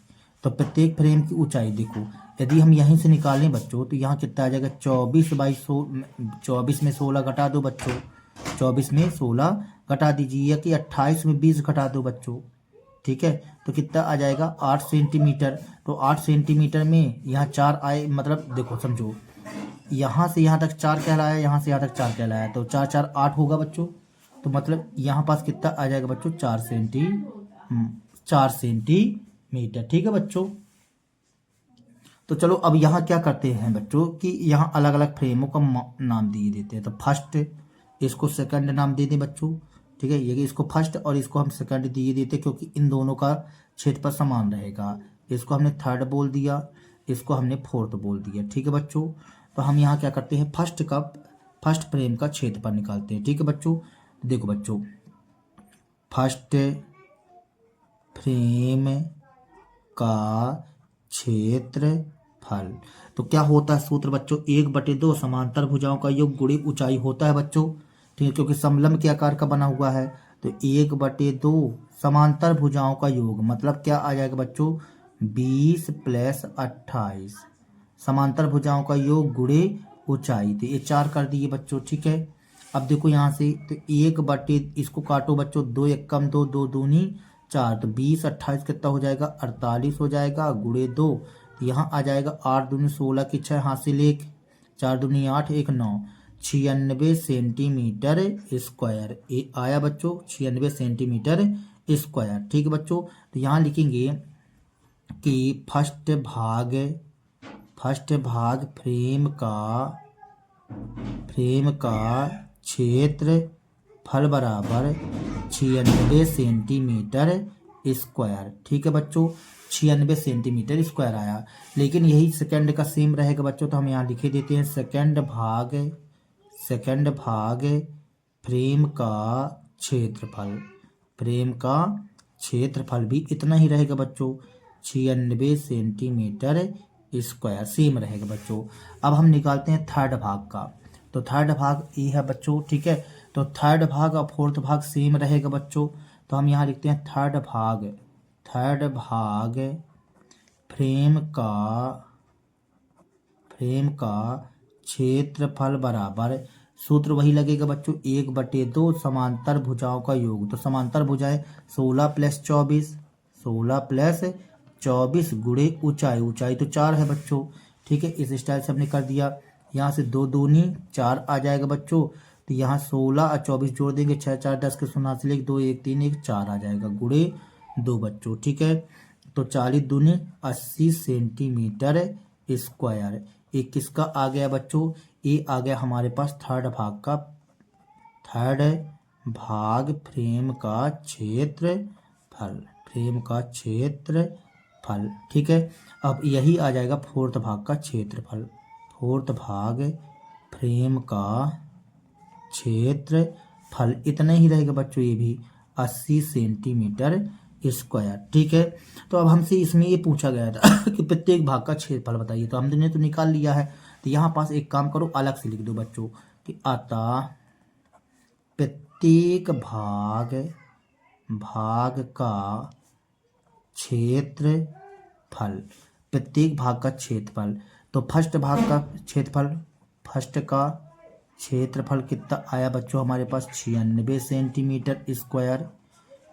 S1: तो प्रत्येक फ्रेम की ऊंचाई देखो, यदि हम यहीं से निकालें बच्चों तो यहाँ कितना आ जाएगा, 24 बाई 24 में 16 घटा दो बच्चों, 24 में 16 घटा दीजिए, या कि 28 में 20 घटा दो बच्चों। ठीक है, तो कितना आ जाएगा, 8 सेंटीमीटर। तो 8 सेंटीमीटर में यहाँ 4 आए, मतलब देखो समझो यहाँ से यहाँ तक 4 कहलाया, यहाँ से यहाँ तक 4 कहलाया, तो 4 4 8 होगा बच्चों। तो मतलब यहाँ पास कितना आ जाएगा बच्चों, 4 सेंटीमीटर। ठीक है बच्चों, तो चलो अब यहाँ क्या करते हैं बच्चों कि यहाँ अलग अलग फ्रेमों का नाम दिए देते हैं। तो फर्स्ट, इसको सेकंड नाम दे दें बच्चों। ठीक है, ये इसको फर्स्ट और इसको हम सेकंड दिए देते क्योंकि इन दोनों का क्षेत्रफल समान रहेगा। इसको हमने थर्ड बोल दिया, इसको हमने फोर्थ बोल दिया। ठीक है बच्चों, तो हम यहाँ क्या करते हैं, फर्स्ट फ्रेम का क्षेत्रफल निकालते हैं। ठीक है बच्चों, देखो बच्चों फर्स्ट फ्रेम का क्षेत्रफल, तो क्या होता है सूत्र बच्चों, 1/2 समांतर भुजाओं का योग गुणे ऊंचाई होता है बच्चों। ठीक है, क्योंकि समलंब के आकार का बना हुआ है, तो 1/2 समांतर भुजाओं का योग मतलब क्या आ जाएगा बच्चों, 20 + 28 समांतर भुजाओं का योग गुणे ऊंचाई। तो ये 4 कर दिए बच्चों। ठीक है, अब देखो यहाँ से तो 1/, इसको काटो बच्चों, 2 एकम 2, 2 दूनी 4, तो 20 28 कितना हो जाएगा, 48 हो जाएगा, गुणे 2। तो यहाँ आ जाएगा 8 दूनी 16 की 6 हासिल 1, 4 दूनी 8 1 9, 96 सेंटीमीटर स्क्वायर। ये आया बच्चों 96 सेंटीमीटर स्क्वायर। ठीक है बच्चों, तो यहाँ लिखेंगे कि फर्स्ट भाग फ्रेम का क्षेत्रफल बराबर 96 सेंटीमीटर स्क्वायर। ठीक है बच्चों, 96 सेंटीमीटर स्क्वायर आया। लेकिन यही सेकंड का सेम रहेगा बच्चों, तो हम यहाँ लिखे देते हैं सेकंड भाग फ्रेम का क्षेत्रफल, फ्रेम का क्षेत्रफल भी इतना ही रहेगा बच्चों, 96 सेंटीमीटर स्क्वायर, सेम रहेगा बच्चों। अब हम निकालते हैं थर्ड भाग का, तो थर्ड भाग ये है बच्चों, ठीक है। तो थर्ड भाग और फोर्थ भाग सेम रहेगा बच्चों, तो हम यहाँ लिखते हैं थर्ड भाग फ्रेम का क्षेत्रफल बराबर, सूत्र वही लगेगा बच्चों, 1/2 समांतर भुजाओं का योग। तो समांतर भुजाएं 16 + 24 गुणे ऊंचाई तो 4 है बच्चों, ठीक है। इस स्टाइल से हमने कर दिया। यहाँ से 2 दूनी 4 आ जाएगा बच्चों, तो यहाँ 16 और 24 जोड़ देंगे, 6 4 10 के 89 2 1 3 1 4 आ जाएगा, गुणे 2 बच्चों, ठीक है। तो 40 दूनी 80 सेंटीमीटर स्क्वायर। ये किसका आ गया बच्चों, ये आ गया हमारे पास थर्ड भाग फ्रेम का क्षेत्रफल, ठीक है। अब यही आ जाएगा फोर्थ भाग का क्षेत्रफल, फोर्थ भाग फ्रेम का क्षेत्रफल इतना ही रहेगा बच्चों, ये भी 80 सेंटीमीटर स्क्वायर, ठीक है। तो अब हमसे इसमें ये पूछा गया था कि प्रत्येक भाग का क्षेत्रफल बताइए, तो हमने तो निकाल लिया है। तो यहाँ पास एक काम करो, अलग से लिख दो बच्चों कि अतः प्रत्येक भाग का क्षेत्रफल, प्रत्येक भाग का क्षेत्रफल। तो फर्स्ट का क्षेत्रफल कितना आया बच्चों हमारे पास, 96 सेंटीमीटर स्क्वायर,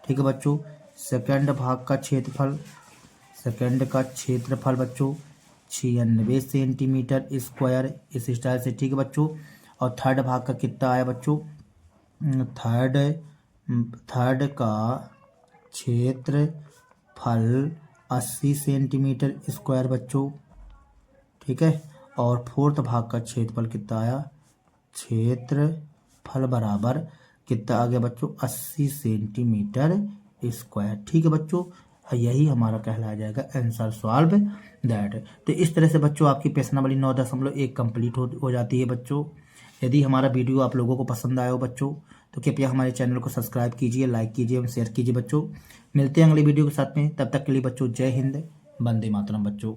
S1: ठीक है बच्चों। सेकंड भाग का क्षेत्रफल बच्चों 96 सेंटीमीटर स्क्वायर, इस स्टाइल से, ठीक है बच्चों। और थर्ड भाग का कितना आया बच्चों, थर्ड का क्षेत्रफल 80 सेंटीमीटर स्क्वायर बच्चों, ठीक है। और फोर्थ भाग का क्षेत्रफल कितना आया, क्षेत्रफल बराबर कितना आ गया बच्चों, 80 सेंटीमीटर स्क्वायर, ठीक है बच्चों। यही हमारा कहलाया जाएगा आंसर सॉल्व दैट। तो इस तरह से बच्चों आपकी प्रश्नावली 9.1 कंप्लीट हो जाती है बच्चों। यदि हमारा वीडियो आप लोगों को पसंद आया हो बच्चों, तो कृपया हमारे चैनल को सब्सक्राइब कीजिए, लाइक कीजिए और शेयर कीजिए बच्चों। मिलते हैं अगले वीडियो के साथ में, तब तक के लिए बच्चों जय हिंद, वंदे मातरम बच्चों।